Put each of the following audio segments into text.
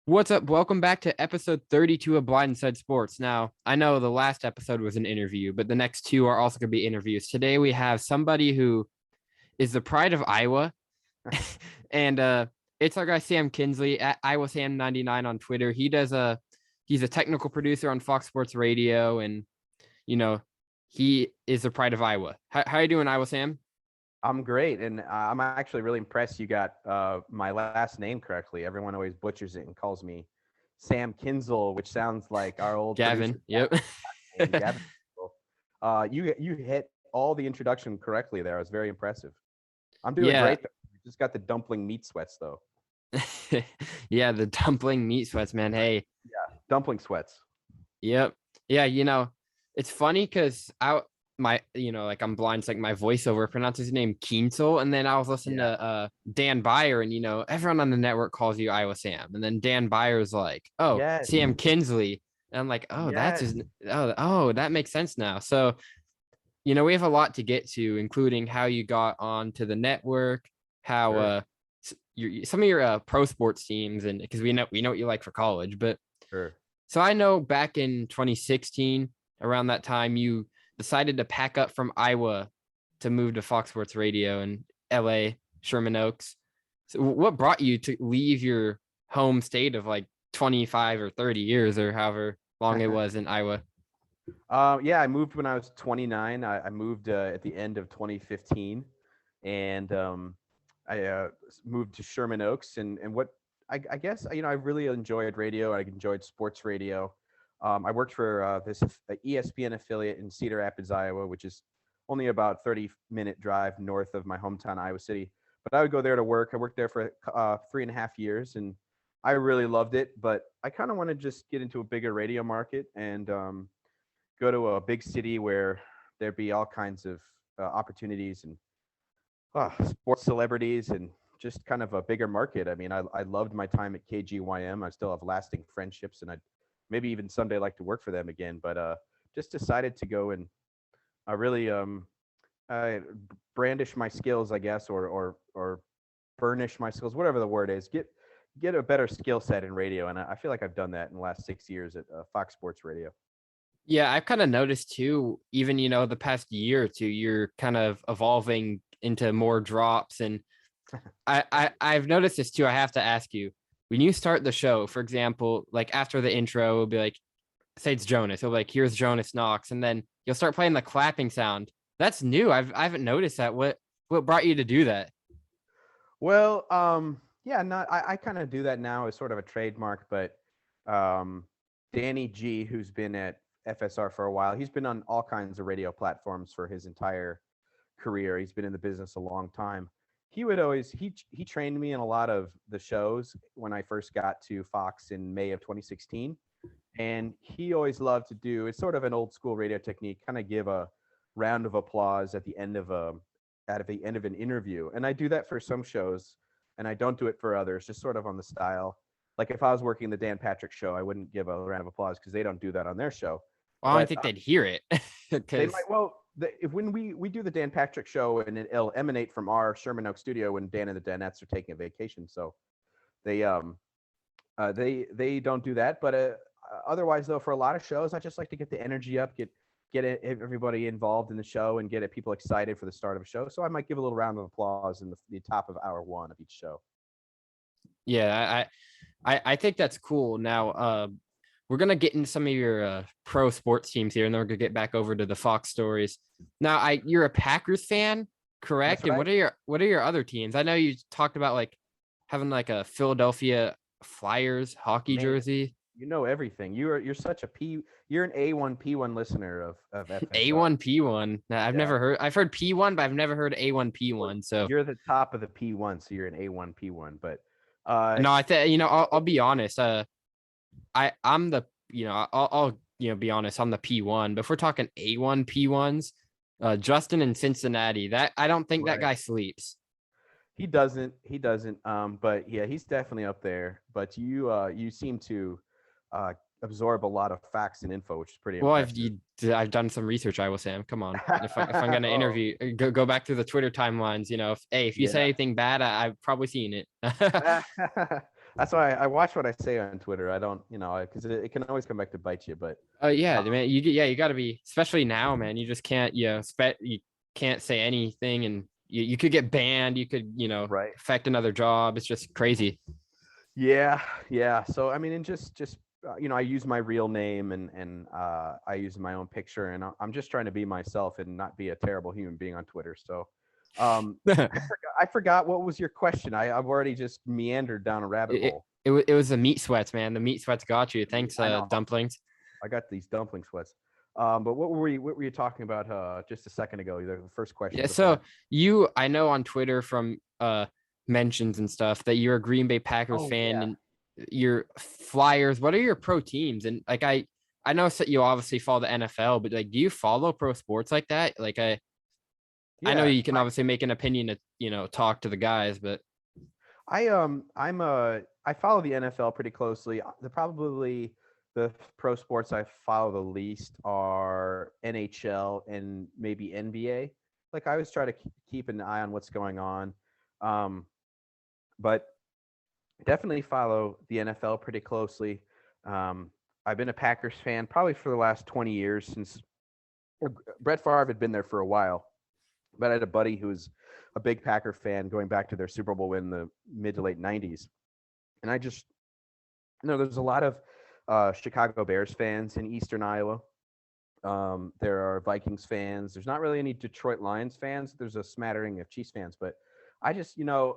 What's up? Welcome back to episode 32 of Blindside Sports. Now, I know the last episode was an interview, but the next two are also going to be interviews. Today, we have somebody who is the pride of Iowa, and it's our guy Sam Kinsley at Iowa Sam 99 on Twitter. He's a technical producer on Fox Sports Radio, and you know he is the pride of Iowa. How you doing, Iowa Sam? I'm great, and I'm actually really impressed you got my last name correctly. Everyone always butchers it and calls me Sam Kinsle, which sounds like our old Gavin. producer, Yep. name, Gavin. You hit all the introduction correctly there. I was very impressive. I'm doing Yeah. great. Just got the dumpling meat sweats though. Yeah, the dumpling meat sweats, man. Hey. Yeah, dumpling sweats. Yep. Yeah, it's funny because I'm blind, it's like my voiceover pronounces his name Kinsle, and then I was listening to Dan Byer, and everyone on the network calls you Iowa Sam, and then Dan Byer's like, oh, Yes. Sam Kinsley, and I'm like, oh, that's Yes. his. Oh, that makes sense now. So, we have a lot to get to, including how you got onto the network, how Sure. some of your pro sports teams, and because we know what you like for college, but Sure. so I know back in 2016, around that time, you decided to pack up from Iowa to move to Fox Sports Radio in LA, Sherman Oaks. So what brought you to leave your home state of like 25 or 30 years or however long it was in Iowa? Yeah, I moved when I was 29. I moved at the end of 2015, and I moved to Sherman Oaks. And what I guess I really enjoyed radio. I enjoyed sports radio. I worked for this ESPN affiliate in Cedar Rapids, Iowa, which is only about 30-minute drive north of my hometown, Iowa City. But I would go there to work. I worked there for 3.5 years, and I really loved it. But I kind of want to just get into a bigger radio market and go to a big city where there'd be all kinds of opportunities and sports celebrities and just kind of a bigger market. I mean, I loved my time at KGYM. I still have lasting friendships, and I'd maybe even someday like to work for them again. But just decided to go and really brandish my skills, I guess, or burnish my skills, whatever the word is. Get a better skill set in radio, and I feel like I've done that in the last 6 years at Fox Sports Radio. Yeah, I've kind of noticed too, even, the past year or two, you're kind of evolving into more drops. And I've noticed this too. I have to ask you, when you start the show, for example, like after the intro, it'll be like, say it's Jonas. It'll be like, here's Jonas Knox. And then you'll start playing the clapping sound. That's new. I haven't noticed that. What brought you to do that? Well, yeah, I kind of do that now as sort of a trademark, but Danny G, who's been at FSR for a while, he's been on all kinds of radio platforms for his entire career. He's been in the business a long time. He would always he trained me in a lot of the shows when I first got to Fox in May of 2016, and he always loved to do, it's sort of an old school radio technique, kind of give a round of applause at the end of an interview. And I do that for some shows, and I don't do it for others, just sort of on the style. Like if I was working the Dan Patrick Show, I wouldn't give a round of applause because they don't do that on their show. Well, I don't think they'd hear it. They might. Well, if when we do the Dan Patrick Show, and it'll emanate from our Sherman Oaks studio when Dan and the Danettes are taking a vacation, so they don't do that. But otherwise, though, for a lot of shows, I just like to get the energy up, get everybody involved in the show, and get people excited for the start of a show. So I might give a little round of applause in the top of hour one of each show. Yeah, I think that's cool. Now, we're gonna get into some of your pro sports teams here, and then we're gonna get back over to the Fox stories. Now, you're a Packers fan, correct? That's right. And what are your other teams? I know you talked about like having like a Philadelphia Flyers hockey jersey. You know everything. You're such a You're an A1 P1 listener of FSR. A1 P1. Now, I've Yeah. never heard. I've heard P1, but I've never heard A1 P1. So you're the top of the P1, so you're an A1 P1. But no, I think I'll be honest. I'm the I'll be honest. I'm the P1, but if we're talking A1 P1s, Justin in Cincinnati, that I don't think that guy sleeps. He doesn't. But yeah, he's definitely up there. But you seem to absorb a lot of facts and info, which is pretty impressive. I've done some research, I will say. Come on. If I'm gonna interview, go back to the Twitter timelines. If you say anything bad, I've probably seen it. That's why I watch what I say on Twitter. I don't, because it can always come back to bite you. But Yeah, uh, man. You got to be, especially now, man. You just can't, you can't say anything, and you could get banned. You could, right. affect another job. It's just crazy. Yeah, yeah. So I mean, and just I use my real name and I use my own picture, and I'm just trying to be myself and not be a terrible human being on Twitter. So, it, I forgot what was your question. I've already just meandered down a rabbit it hole. it was the meat sweats, man. The meat sweats got you. Thanks, I know. dumplings. I got these dumpling sweats. But what were you talking about just a second ago? The first question Yeah. before. So I know on Twitter from mentions and stuff that you're a Green Bay Packers Oh fan yeah. and your Flyers. What are your pro teams? And like I know that you obviously follow the NFL, but like, do you follow pro sports like that? Like I know Yeah. you can obviously make an opinion to talk to the guys, but I follow the NFL pretty closely. Probably the pro sports I follow the least are NHL and maybe NBA. Like I always try to keep an eye on what's going on, um, but definitely follow the NFL pretty closely. Um, I've been a Packers fan probably for the last 20 years since Brett Favre had been there for a while. But I had a buddy who was a big Packer fan going back to their Super Bowl win in the mid to late 90s. And I just, there's a lot of Chicago Bears fans in Eastern Iowa. There are Vikings fans. There's not really any Detroit Lions fans. There's a smattering of Chiefs fans. But I just,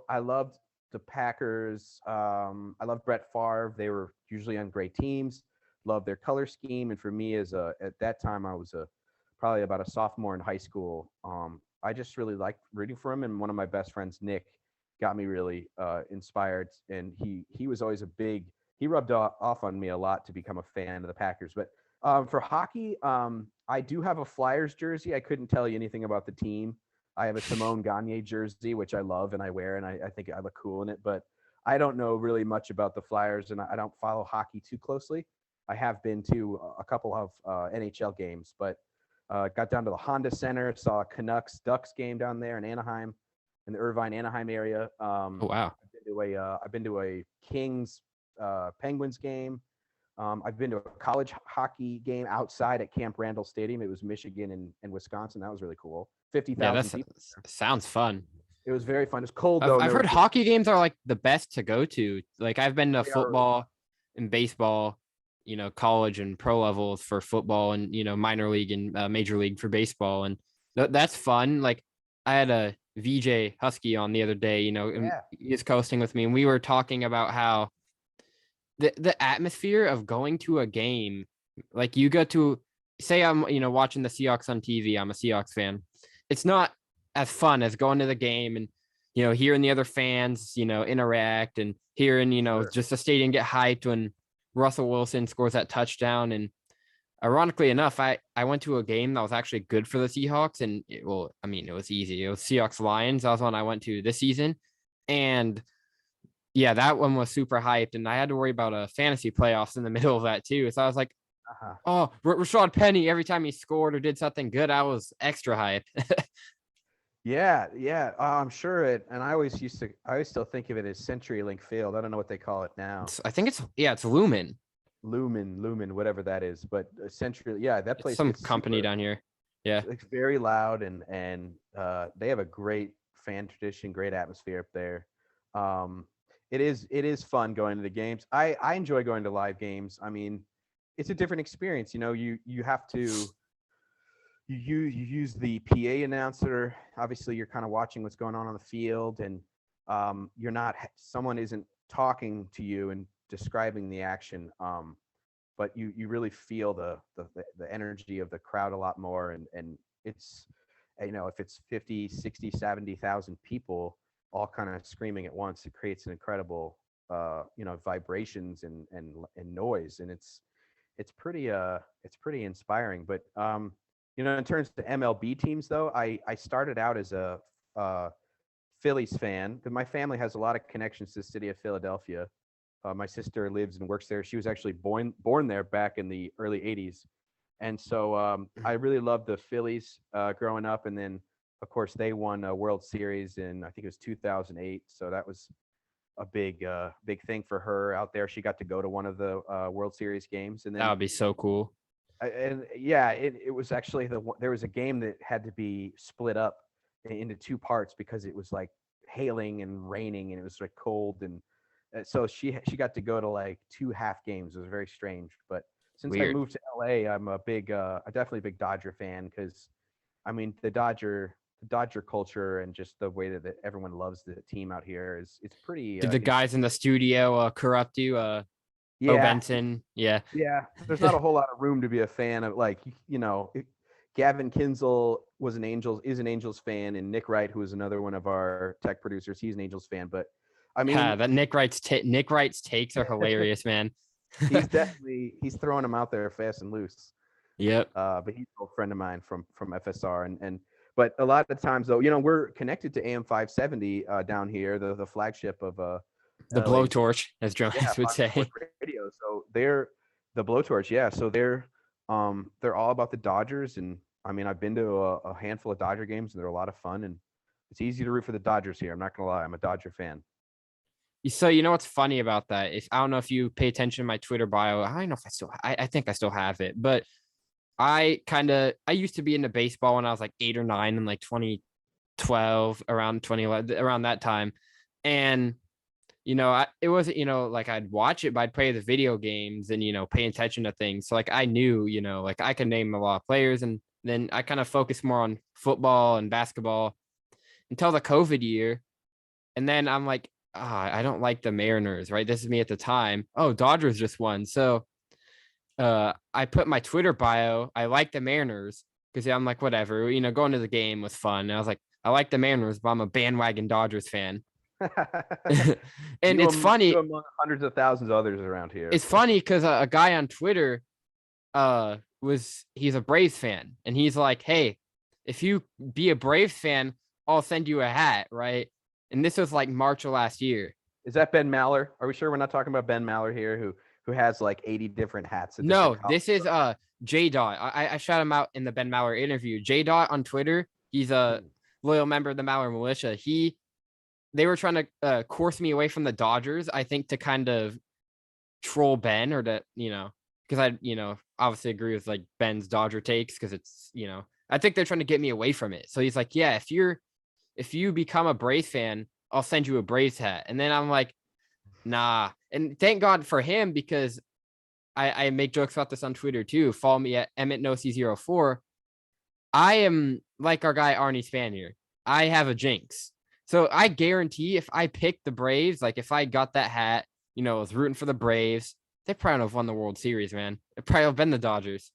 I loved the Packers. I loved Brett Favre. They were usually on great teams. Loved their color scheme. And for me, at that time, I was probably about a sophomore in high school. I just really liked rooting for him. And one of my best friends, Nick, got me really inspired. And he was always he rubbed off on me a lot to become a fan of the Packers. But for hockey, I do have a Flyers jersey. I couldn't tell you anything about the team. I have a Simone Gagne jersey, which I love and I wear, and I think I look cool in it. But I don't know really much about the Flyers, and I don't follow hockey too closely. I have been to a couple of NHL games, but got down to the Honda Center, saw a Canucks Ducks game down there in Anaheim, in the Irvine Anaheim area. oh wow. I've been to a Kings Penguins game. I've been to a college hockey game outside at Camp Randall Stadium. It was Michigan and Wisconsin. That was really cool. Yeah, 50,000 that people. sounds fun. It was very fun. It's cold I've though. And I've there heard was hockey games are like the best to go to. Like I've been to they are football and baseball, college and pro levels for football and minor league and major league for baseball, and that's fun. Like I had a VJ Husky on the other day, and yeah. he was coasting with me, and we were talking about how the atmosphere of going to a game, like you go to, say I'm watching the Seahawks on TV. I'm a Seahawks fan. It's not as fun as going to the game and hearing the other fans interact and hearing Sure. just the stadium get hyped when Russell Wilson scores that touchdown. And ironically enough, I went to a game that was actually good for the Seahawks, and it was easy. It was Seahawks Lions. That was one I went to this season, and yeah, that one was super hyped, and I had to worry about a fantasy playoffs in the middle of that too. So I was like, Uh-huh. oh, Rashad Penny, every time he scored or did something good, I was extra hyped. Yeah, yeah. I'm sure it. And I always still think of it as CenturyLink Field. I don't know what they call it now. I think it's Lumen. Lumen, whatever that is. But Century, yeah, that It's place some gets company super. down here. Yeah. It's very loud and they have a great fan tradition, great atmosphere up there. Um, it is fun going to the games. I enjoy going to live games. I mean, it's a different experience. You have to you use the PA announcer. Obviously, you're kind of watching what's going on the field, and you're not someone isn't talking to you and describing the action. But you really feel the energy of the crowd a lot more, and it's if it's 50, 60, 70,000 people all kind of screaming at once, it creates an incredible vibrations and noise, and it's pretty inspiring. But in terms of MLB teams, though, I started out as a Phillies fan because my family has a lot of connections to the city of Philadelphia. My sister lives and works there. She was actually born there back in the early 80s. And so I really loved the Phillies growing up. And then, of course, they won a World Series in, I think it was 2008. So that was big thing for her out there. She got to go to one of the World Series games, and That then would be so cool. and yeah, it was actually there was a game that had to be split up into two parts because it was like hailing and raining and it was like cold and so she got to go to like two half games. It was very strange, but since I Weird. moved to LA, I'm definitely a big Dodger fan because I mean the Dodger culture and just the way that everyone loves the team out here is it's pretty Did the guys in the studio corrupt you? Bo yeah. Benson. Yeah. Yeah, there's not a whole lot of room to be a fan of like Gavin Kinsle is an Angels fan, and Nick Wright, who is another one of our tech producers, he's an Angels fan. But I mean, Yeah, that Nick Wright's takes are hilarious, man. he's throwing them out there fast and loose. Yep. But he's a friend of mine from FSR, and but a lot of times though, we're connected to AM 570 down here, the flagship of The LA's blowtorch, as yeah, Jonas would Fox Sports say. Radio. So they're the blowtorch, yeah. So they're all about the Dodgers, and I mean I've been to a handful of Dodger games, and they're a lot of fun, and it's easy to root for the Dodgers here. I'm not gonna lie, I'm a Dodger fan. So you know what's funny about that? If I don't know if you pay attention to my Twitter bio, I don't know if I think I still have it, but I used to be into baseball when I was like 8 or 9 in like 2012, around 2011, around that time. And it wasn't, like I'd watch it, but I'd play the video games and, pay attention to things. So like I knew, like I could name a lot of players, and then I kind of focused more on football and basketball until the COVID year. And then I'm like, I don't like the Mariners, right? This is me at the time. Oh, Dodgers just won. So I put my Twitter bio, I like the Mariners because I'm like, whatever, going to the game was fun. And I was like, I like the Mariners, but I'm a bandwagon Dodgers fan. And it's funny. You among hundreds of thousands of others around here. It's funny because a guy on Twitter he's a Braves fan, and he's like, hey, if you be a Braves fan, I'll send you a hat, right? And this was like March of last year. Is that Ben Maller? Are we sure we're not talking about Ben Maller here, who has like 80 different hats? No, this is J Dot. I shout him out in the Ben Maller interview. J Dot on Twitter. He's a loyal member of the Maller militia. They were trying to course me away from the Dodgers, I think, to kind of troll Ben, or to, because I, obviously agree with like Ben's Dodger takes, because it's, I think they're trying to get me away from it. So he's like, yeah, if you become a Braves fan, I'll send you a Braves hat. And then I'm like, nah. And thank God for him, because I make jokes about this on Twitter too. Follow me at EmmettNosi04. I am like our guy Arnie Spanier. I have a jinx. So I guarantee if I picked the Braves, like if I got that hat, was rooting for the Braves, they probably would have won the World Series, man. It probably would have been the Dodgers.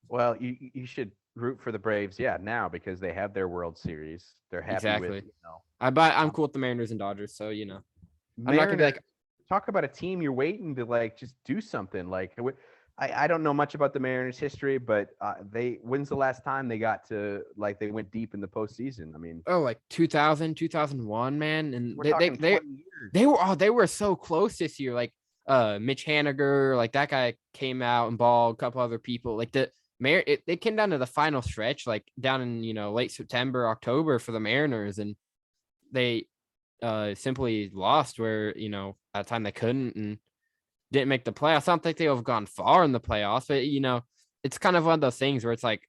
Well, you should root for the Braves, yeah, now, because they have their World Series. They're happy Exactly. with, I'm cool with the Mariners and Dodgers, so I'm not gonna be like, talk about a team you're waiting to like just do something. Like I don't know much about the Mariners' history, but when's the last time they got to like they went deep in the postseason? I mean, like 2000, 2001, man, and we're talking 20 years. they were so close this year. Like Mitch Haniger, like that guy came out and balled. A couple other people, like they came down to the final stretch, like down in late September, October for the Mariners, and they simply lost where at the time they couldn't and didn't make the playoffs. I don't think they'll have gone far in the playoffs, but it's kind of one of those things where it's like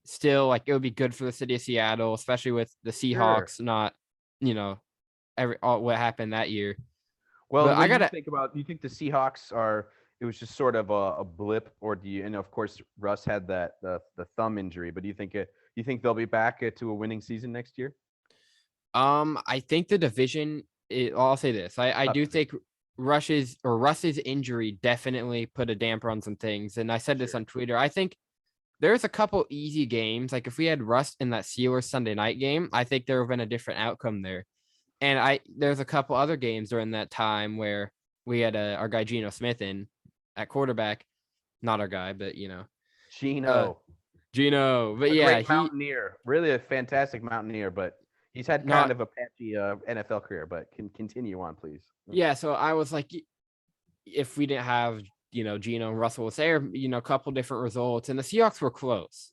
still like it would be good for the city of Seattle, especially with the Seahawks not what happened that year. Well, what do you think about? Do you think the Seahawks it was just sort of a blip, or do you? And of course, Russ had the thumb injury, but do you think they'll be back to a winning season next year? I think the division. I'll say this. I do think Russ's injury definitely put a damper on some things, and I said this on Twitter. I think there's a couple easy games. Like if we had Russ in that Steelers Sunday night game, I think there would have been a different outcome there. And there's a couple other games during that time where we had our guy Geno Smith in at quarterback. Not our guy, but Geno. But great mountaineer, really a fantastic mountaineer, but he's had kind of a patchy NFL career. But can continue on, please. Yeah, so I was like, if we didn't have Geno and Russell was there, a couple different results, and the Seahawks were close.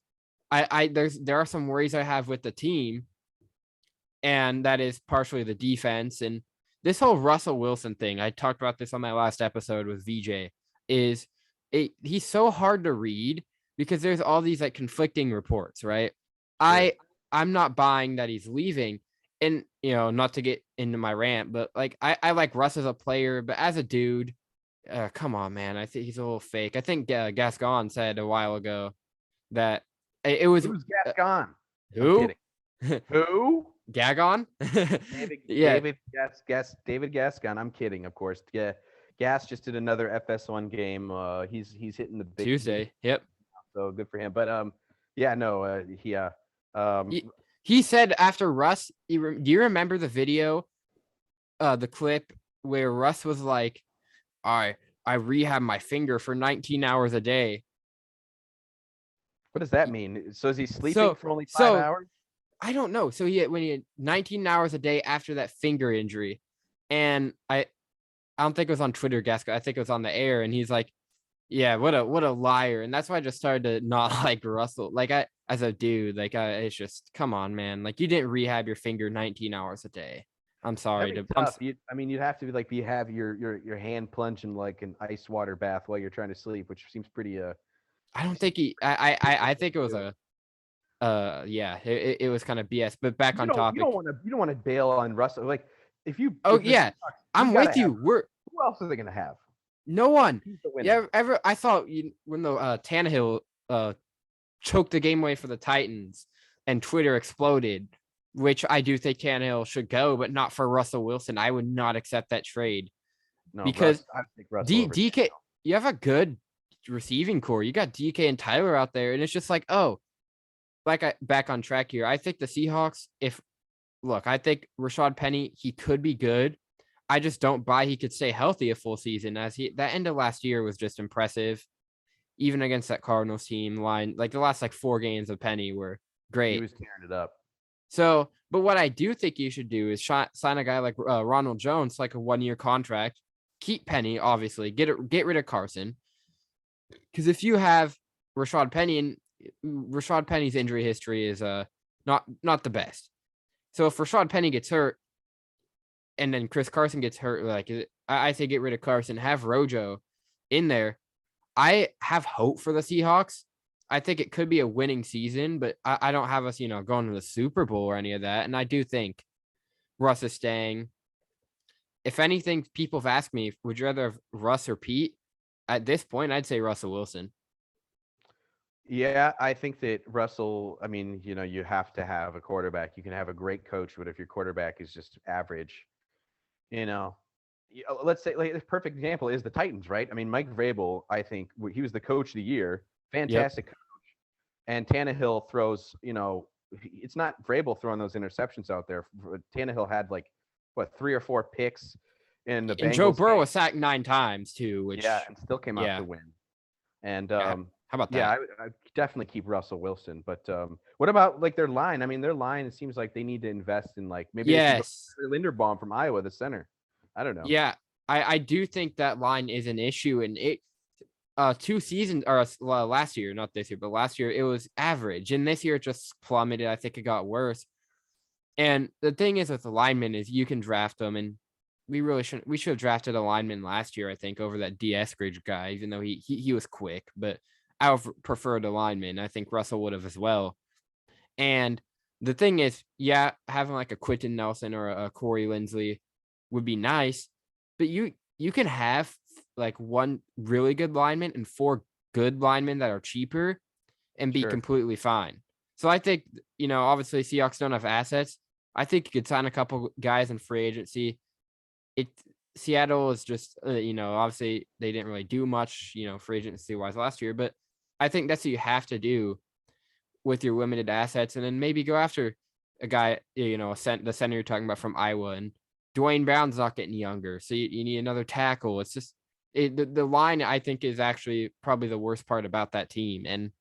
There are some worries I have with the team, and that is partially the defense. And this whole Russell Wilson thing, I talked about this on my last episode with VJ, is he's so hard to read because there's all these like conflicting reports, right? Sure. I'm not buying that he's leaving. And not to get into my rant, but like I like Russ as a player, but as a dude, come on, man. I think he's a little fake. I think Gascon said a while ago that it was Who's Gascon? I'm who? kidding. Who? Gagon? Yeah, David Gascon. I'm kidding, of course. Yeah, Gas just did another FS1 game. He's hitting the big Tuesday. Yep. so good for him. But yeah, no, um, He said after Russ, do you remember the video, the clip where Russ was like, I rehab my finger for 19 hours a day. what does that mean? So is he sleeping So for only 5 so hours? I don't know. So when he had 19 hours a day after that finger injury, and I don't think it was on Twitter, Gasco. I think it was on the air, and he's like, yeah, what a liar. And that's why I just started to not like Russell. Like as a dude, like it's just come on, man. Like you didn't rehab your finger 19 hours a day. I'm sorry That'd to be tough. I mean, you'd have to be like have your hand plunged in like an ice water bath while you're trying to sleep, which seems pretty I don't think I think it was yeah, it was kind of BS. But back on topic. You don't want to bail on Russell. Like if you Oh if the yeah, Seahawks, I'm gotta with you. have, We're who else are they gonna have? no one. Who's the winner? Yeah, I thought when the Tannehill choked the game away for the Titans and Twitter exploded, which I do think Tannehill should go, but not for Russell Wilson. I would not accept that trade No, because I think Russell over DK, you have a good receiving core. You got DK and Tyler out there, and it's just like, oh, back on track here. I think the Seahawks, I think Rashad Penny, he could be good. I just don't buy he could stay healthy a full season, as that end of last year was just impressive. Even against that Cardinals team line, like the last 4 games of Penny were great. He was tearing it up. So, but what I do think you should do is sign a guy like Ronald Jones, like a 1-year contract, keep Penny, obviously, get rid of Carson. Because if you have Rashad Penny, and Rashad Penny's injury history is not the best. So if Rashad Penny gets hurt, and then Chris Carson gets hurt, I say get rid of Carson, have Rojo in there. I have hope for the Seahawks. I think it could be a winning season, but I don't have us, going to the Super Bowl or any of that. And I do think Russ is staying. If anything, people have asked me, would you rather have Russ or Pete? At this point, I'd say Russell Wilson. Yeah, I think that Russell, I mean, you have to have a quarterback. You can have a great coach, but if your quarterback is just average, let's say like the perfect example is the Titans, right? I mean, Mike Vrabel, I think he was the coach of the year, fantastic coach. And Tannehill throws, it's not Vrabel throwing those interceptions out there. Tannehill had 3 or 4 picks in the Bengals. And Joe Burrow was sacked 9 times too, which and still came out to win. And how about that? Yeah, I definitely keep Russell Wilson. But what about their line? I mean, their line, it seems like they need to invest in maybe Linderbaum from Iowa, the center. I don't know. Yeah, I do think that line is an issue, and it 2 seasons or last year, not this year, but last year it was average, and this year it just plummeted. I think it got worse. And the thing is with the linemen is you can draft them, and we should have drafted a lineman last year, I think, over that D. Eskridge guy, even though he was quick, but I would prefer the lineman. I think Russell would have as well. And the thing is, yeah, having a Quentin Nelson or a Corey Linsley would be nice, but you can have 1 really good lineman and 4 good linemen that are cheaper and be completely fine. So I think, obviously Seahawks don't have assets. I think you could sign a couple guys in free agency. Seattle is just, obviously they didn't really do much, free agency wise last year, but I think that's what you have to do with your limited assets, and then maybe go after a guy, the center you're talking about from Iowa, and Dwayne Brown's not getting younger, so you need another tackle. It's just the line, I think, is actually probably the worst part about that team. And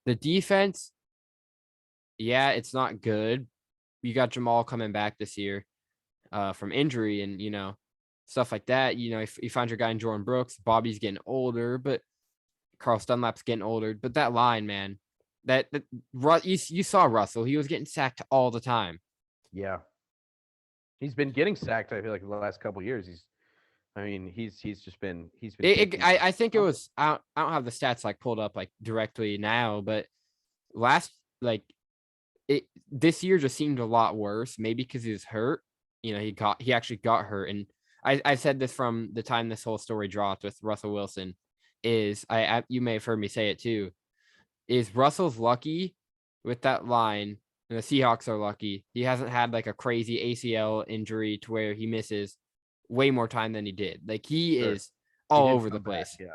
the defense, yeah, it's not good. You got Jamal coming back this year from injury, and stuff like that. If you find your guy in Jordan Brooks, Bobby's getting older, but Carl Dunlap's getting older. But that line, man, that you saw Russell, he was getting sacked all the time. Yeah. He's been getting sacked. I feel like in the last couple of years. He's been taking I think it fumbles. was I don't have the stats like pulled up like directly now, but last like it this year just seemed a lot worse. Maybe because he was hurt. He actually got hurt, and I said this from the time this whole story dropped with Russell Wilson. Is you may have heard me say it too. Is Russell's lucky with that line, and the Seahawks are lucky. He hasn't had like a crazy ACL injury to where he misses way more time than he did. Like he Sure, is he all did over the come back. place. Yeah,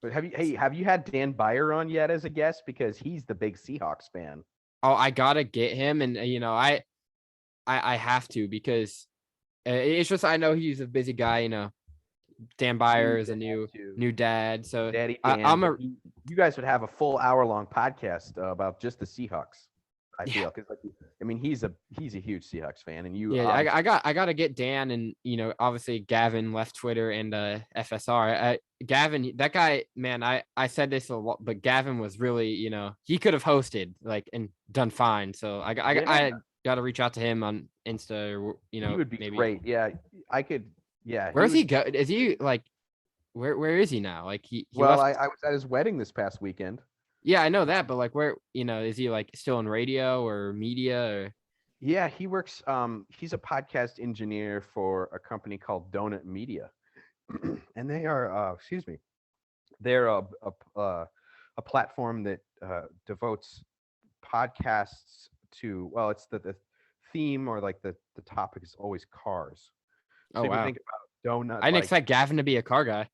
but have you had Dan Byer on yet as a guest because he's the big Seahawks fan. Oh, I gotta get him, and I have to because it's just I know he's a busy guy. Dan New Byer is a dad too, new dad, so Daddy I, Dan. I'm But a you guys would have a full hour-long podcast about just the Seahawks. I yeah. feel because he's a huge Seahawks fan, and you Yeah, obviously I gotta get Dan, and obviously Gavin left Twitter and FSR. Gavin, that guy, man, I said this a lot, but Gavin was really, he could have hosted like and done fine. So yeah, I got to reach out to him on Insta, or he would be maybe. great. Yeah, I could. Yeah, Where he is he would. go? Is he like where is he now? Like he Well, left. I was at his wedding this past weekend. Yeah, I know that, but like where is he like still in radio or media or? Yeah, he works. He's a podcast engineer for a company called Donut Media, and they are. Excuse me. They're a platform that devotes podcasts to. Well, it's the theme or like the topic is always cars. Oh So if you wow, think about donut, I didn't like, expect Gavin to be a car guy.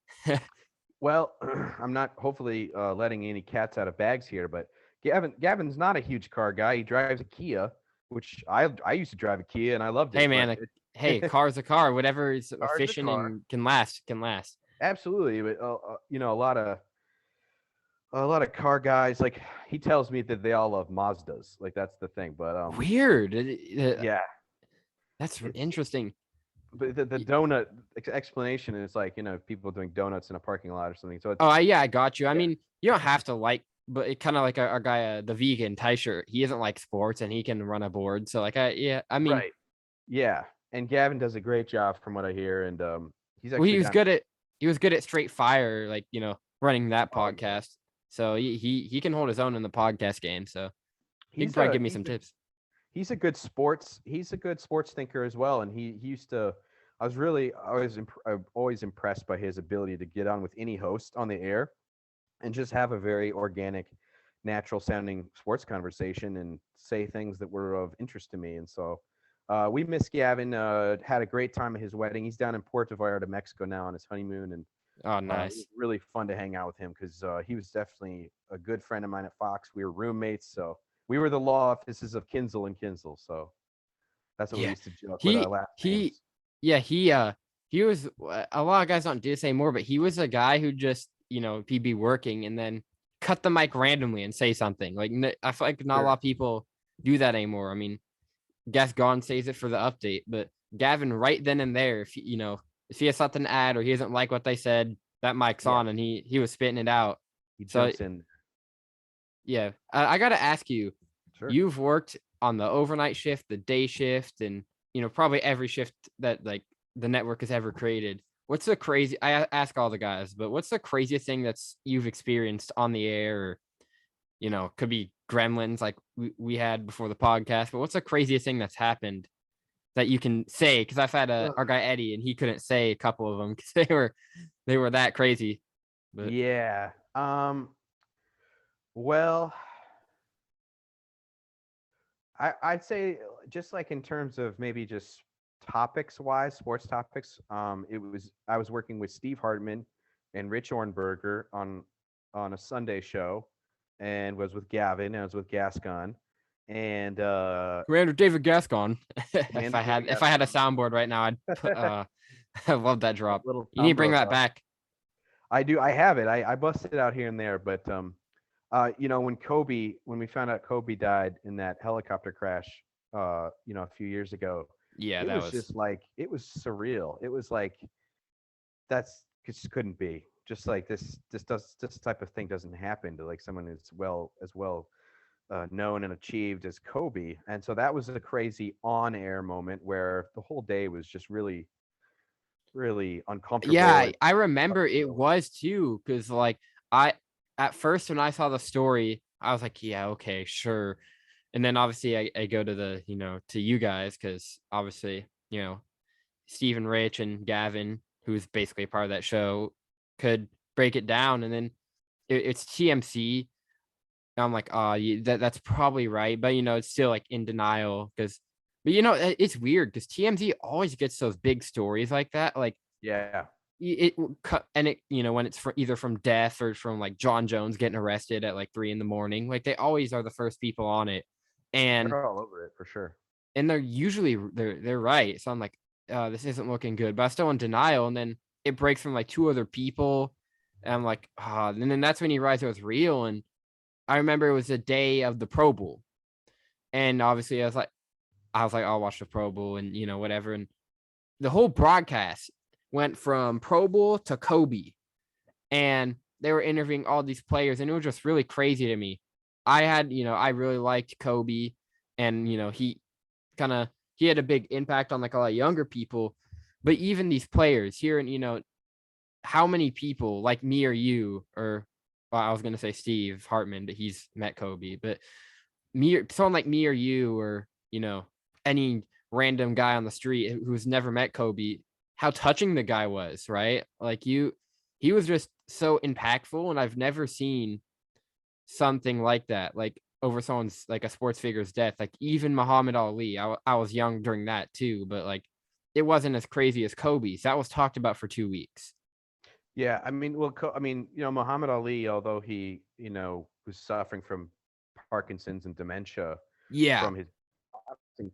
well, I'm not hopefully letting any cats out of bags here, but Gavin's not a huge car guy. He drives a Kia, which I used to drive a Kia and I loved Hey it, but man, hey, car's a car. Whatever is car's a efficient car. and can last, can last. Absolutely, but a lot of car guys, like, he tells me that they all love Mazdas. Like, that's the thing. But Weird. yeah, That's it's interesting. but the donut explanation is like, people doing donuts in a parking lot or something. So it's Oh, yeah, I got you. I yeah, mean, you don't have to like, but it kind of like our guy, the vegan Ty shirt. He isn't like sports and he can run a board. So like, yeah, I mean, right. Yeah, and Gavin does a great job from what I hear, and he's well, actually done. he was good at straight fire, like running that Oh yeah, podcast. So he can hold his own in the podcast game. So he can he's probably a give me he's some a tips. he's a good sports thinker as well, and he used to. I'm always impressed by his ability to get on with any host on the air and just have a very organic, natural sounding sports conversation and say things that were of interest to me. And so we miss Gavin. Had a great time at his wedding. He's down in Puerto Vallarta, Mexico now on his honeymoon, and Oh, it was nice. really fun to hang out with him because he was definitely a good friend of mine at Fox. We were roommates, so we were the law offices of Kinsle and Kinsle. So that's what we Yeah. used to joke with our He last he names. yeah, he was a lot of guys don't do this anymore, but he was a guy who just, he'd be working and then cut the mic randomly and say something. Like I feel like not a lot Sure. of people do that anymore. I mean, Gas Gone says it for the update, but Gavin right then and there, if he has something to add or he doesn't like what they said, that mic's Yeah, on and he was spitting it out. he So jumps in. yeah, I gotta ask you, Sure. you've worked on the overnight shift, the day shift, and probably every shift that like the network has ever created. What's the crazy? I ask all the guys, but what's the craziest thing that's you've experienced on the air, or could be gremlins like we had before the podcast. But what's the craziest thing that's happened that you can say? Because I've had Ugh. our guy Eddie, and he couldn't say a couple of them because they were that crazy. But Yeah. Well, I'd say just like in terms of maybe just topics wise, sports topics. I was working with Steve Hartman and Rich Ornberger on a Sunday show, and was with Gavin. And I was with Gascon, and Commander David Gascon. Commander David If I had a Gascon. soundboard right now, I'd put, I love that A drop. little You need to Tom bring that Brokaw. back. I do. I have it. I busted it out here and there, but when we found out Kobe died in that helicopter crash, a few years ago, Yeah, it that was was just like it was surreal. It was like that's it just couldn't be. Just like this type of thing doesn't happen to like someone as well known and achieved as Kobe. And so that was a crazy on-air moment where the whole day was just really, really Yeah, uncomfortable. I remember it Unreal. was too, because like I at first when I saw the story, I was like, yeah, okay, sure. And then obviously I go to the, to you guys because obviously, Steve and Rich and Gavin, who's basically a part of that show, could break it down. And then it's TMC. I'm like, oh, that's probably right. But, it's still like in denial because, but, it's weird because TMZ always gets those big stories like that. Like, Yeah, and it, when it's either from death or from like John Jones getting arrested at like 3 a.m, like they always are the first people on it. And they're all over it for sure. they're usually they're right. So I'm like, this isn't looking good, but I'm still in denial. And then it breaks from like two other people, and I'm like, and then that's when you realize it was real. And I remember it was the day of the Pro Bowl, and obviously I was like, I'll watch the Pro Bowl and whatever. And the whole broadcast went from Pro Bowl to Kobe, and they were interviewing all these players, and it was just really crazy to me. I really liked Kobe, and kind of he had a big impact on like a lot of younger people, but even these players here, and how many people like me or you, or well, I was gonna say Steve Hartman, but he's met Kobe, but me, someone like me or you, or any random guy on the street who's never met Kobe, how touching the guy was, right? Like he was just so impactful, and I've never seen something like that, like over someone's like a sports figure's death. Like even Muhammad Ali, I was young during that too, but like it wasn't as crazy as Kobe's. That was talked about for 2 weeks. Yeah, I mean, well, Muhammad Ali, although he, was suffering from Parkinson's and dementia Yeah, from his boxing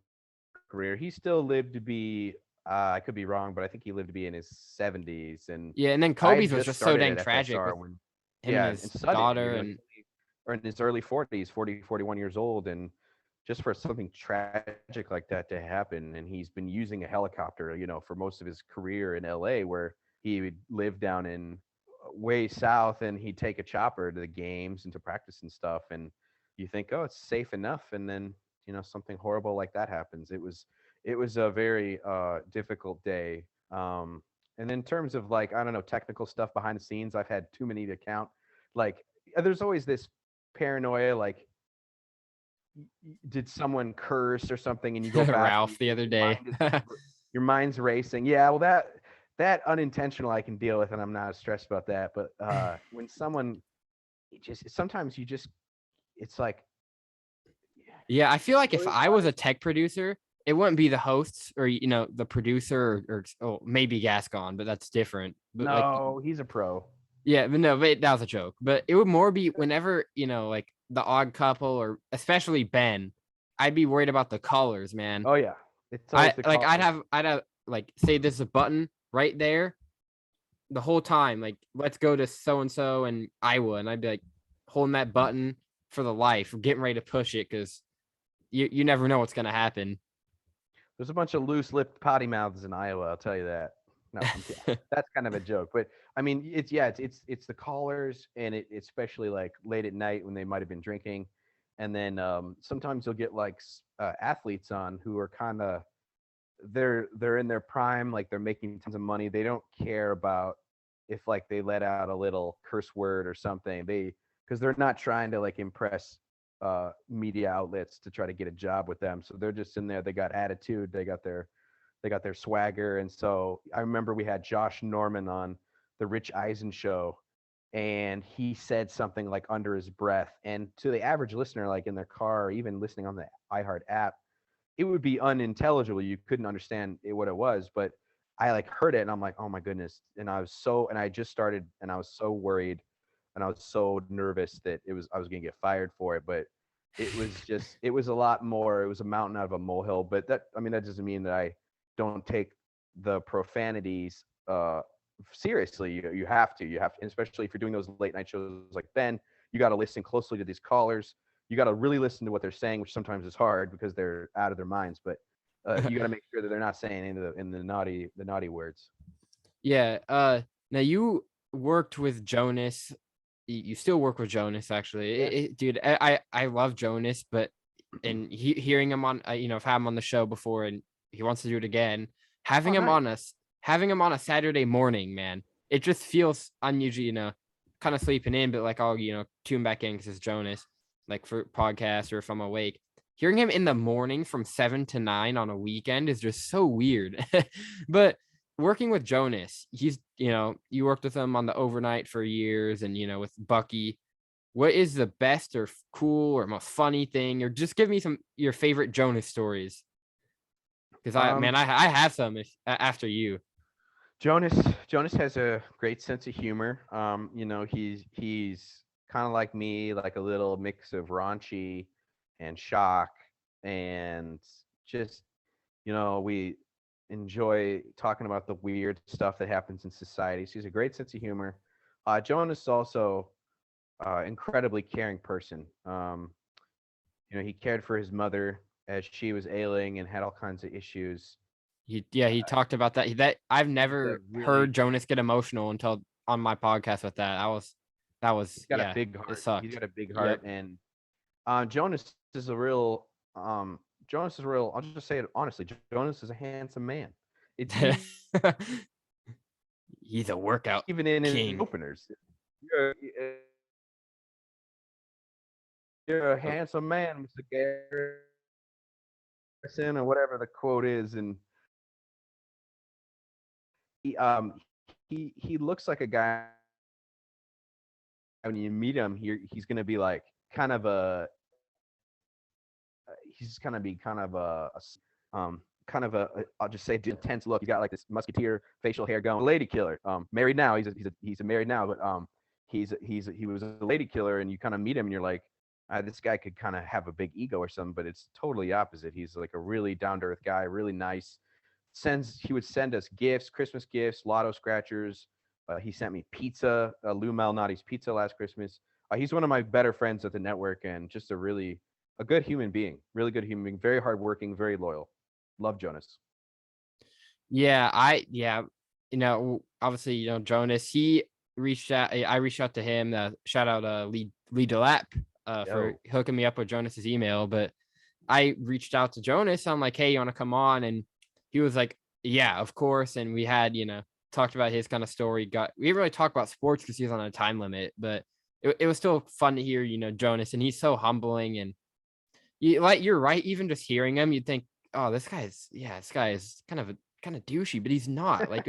career, he still lived to be. I could be wrong, but I think he lived to be in his 70s. And yeah, and then I had Kobe's was just just so started dang at tragic FSR with when, him and yeah, and his sudden, daughter, he's and or in his early 40s, 40, 41 years old, and just for something tragic like that to happen, and he's been using a helicopter, for most of his career in LA, where he would live down in way south, and he'd take a chopper to the games and to practice and stuff, and you think, oh, it's safe enough, and then something horrible like that happens. It was a very difficult day. And in terms of, like, I don't know, technical stuff behind the scenes, I've had too many to count. Like, there's always this paranoia, like, did someone curse or something, and you go back and Ralph the other your day. your mind's racing. Yeah, well, that unintentional I can deal with, and I'm not stressed about that. But when someone, just sometimes you just, it's like, Yeah, I feel like if story I was a wise, tech producer, it wouldn't be the hosts or the producer, or oh, maybe Gascon, but that's different. But like, no, he's a pro. yeah, but no, but that was a joke. But it would more be whenever like the odd couple, or especially Ben. I'd be worried about the colors, man. Oh yeah, it's always the I'd call. have like, say there's a button right there the whole time, like let's go to so and so and Iowa, and I'd be like holding that button for the life, getting ready to push it because you never know what's gonna happen. There's a bunch of loose-lipped potty mouths in Iowa. I'll tell you that. No, I'm kidding. That's kind of a joke, but I mean, it's the callers, and especially like late at night when they might have been drinking, and then sometimes you'll get like athletes on who are kind of, they're in their prime, like they're making tons of money. They don't care about if, like, they let out a little curse word or something. Because they're not trying to, like, impress media outlets to try to get a job with them. So they're just in there. They got attitude. They got their swagger. And so I remember we had Josh Norman on the Rich Eisen show, and he said something like under his breath. And to the average listener, like in their car, or even listening on the iHeart app, it would be unintelligible. You couldn't understand what it was, but I, like, heard it, and I'm like, oh my goodness. And I just started, and I was so worried, and I was so nervous that I was going to get fired for it. But it was a lot more. It was a mountain out of a molehill. But that doesn't mean that I don't take the profanities seriously. You have to, and especially if you're doing those late night shows like Ben, you got to listen closely to these callers. You got to really listen to what they're saying, which sometimes is hard because they're out of their minds. But you got to make sure that they're not saying any of the naughty words. Yeah. Now you worked with Jonas you still work with Jonas, actually. Yeah. Dude, I love Jonas, but hearing him on, I've had him on the show before, and he wants to do it again. Oh, Having him nice. on us, having him on a Saturday morning, man, it just feels unusual. Kind of sleeping in, but like I'll tune back in because it's Jonas, like for podcasts or if I'm awake. Hearing him in the morning from 7 to 9 on a weekend is just so weird. But working with Jonas, he's, you worked with him on the overnight for years and, with Bucky. What is the best or cool or most funny thing? Or just give me some your favorite Jonas stories. Because Um, I have some after you. Jonas Jonas has a great sense of humor. He's kind of like me, like a little mix of raunchy and shock, and just we enjoy talking about the weird stuff that happens in society. So he's a great sense of humor. Jonas is also incredibly caring person. He cared for his mother as she was ailing and had all kinds of issues. He talked about that. That I've He's a never really heard Jonas get emotional until on my podcast with that. He's got a Yeah, big it heart. He's sucked. got a big Yep. heart, and Jonas is a real. Jonas is real. I'll just say it honestly. Jonas is a handsome man. It's He's a workout even in his king. openers. You're, you're a Oh, handsome man, Mr. Garrison, or whatever the quote is, and he um he looks like a guy when you meet him. He's gonna be like kind of a he's gonna be kind of a I'll just say intense look. He's got like this musketeer facial hair going. Lady killer. Married now. He's a married now, but he was a lady killer, and you kind of meet him, and you're like, this guy could kind of have a big ego or something, but it's totally opposite. He's like a really down to earth guy, really nice. He would send us gifts, Christmas gifts, lotto scratchers. He sent me pizza, Lou Malnati's pizza last Christmas. He's one of my better friends at the network, and just a good human being, really good human being, very hardworking, very loyal. Love Jonas. yeah. Obviously, Jonas. He reached out. I reached out to him. Shout out Lee Delap for Yo, hooking me up with Jonas's email. But I reached out to Jonas. I'm like, hey, you want to come on? And he was like, yeah, of course. And we had, talked about his kind of story. We didn't really talk about sports because he was on a time limit, but it was still fun to hear, Jonas. And he's so humbling. And you're right. Even just hearing him, you'd think, oh, this guy is kind of douchey, but he's not. Like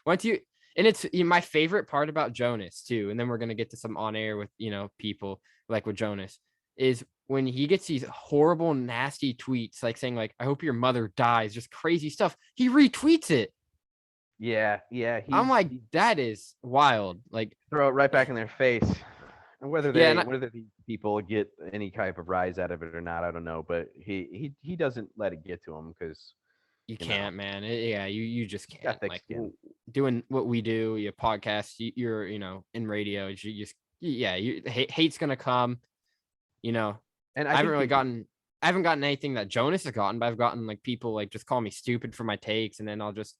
once you, and it's my favorite part about Jonas too. And then we're gonna get to some on air with people like with Jonas is when he gets these horrible, nasty tweets, like saying like, "I hope your mother dies," just crazy stuff. He retweets it. yeah. I'm like, that is wild. Like, Throw it right back in their face. And yeah, and whether these people get any type of rise out of it or not, I don't know. But he doesn't let it get to him because you can't, man. Yeah, you just he's got can't. thick Like skin. doing what we do, your podcast, you're in radio. You just hate's gonna come. You know, And I I haven't think really the gotten. I haven't gotten anything that Jonas has gotten, but I've gotten like people like just call me stupid for my takes, and then I'll just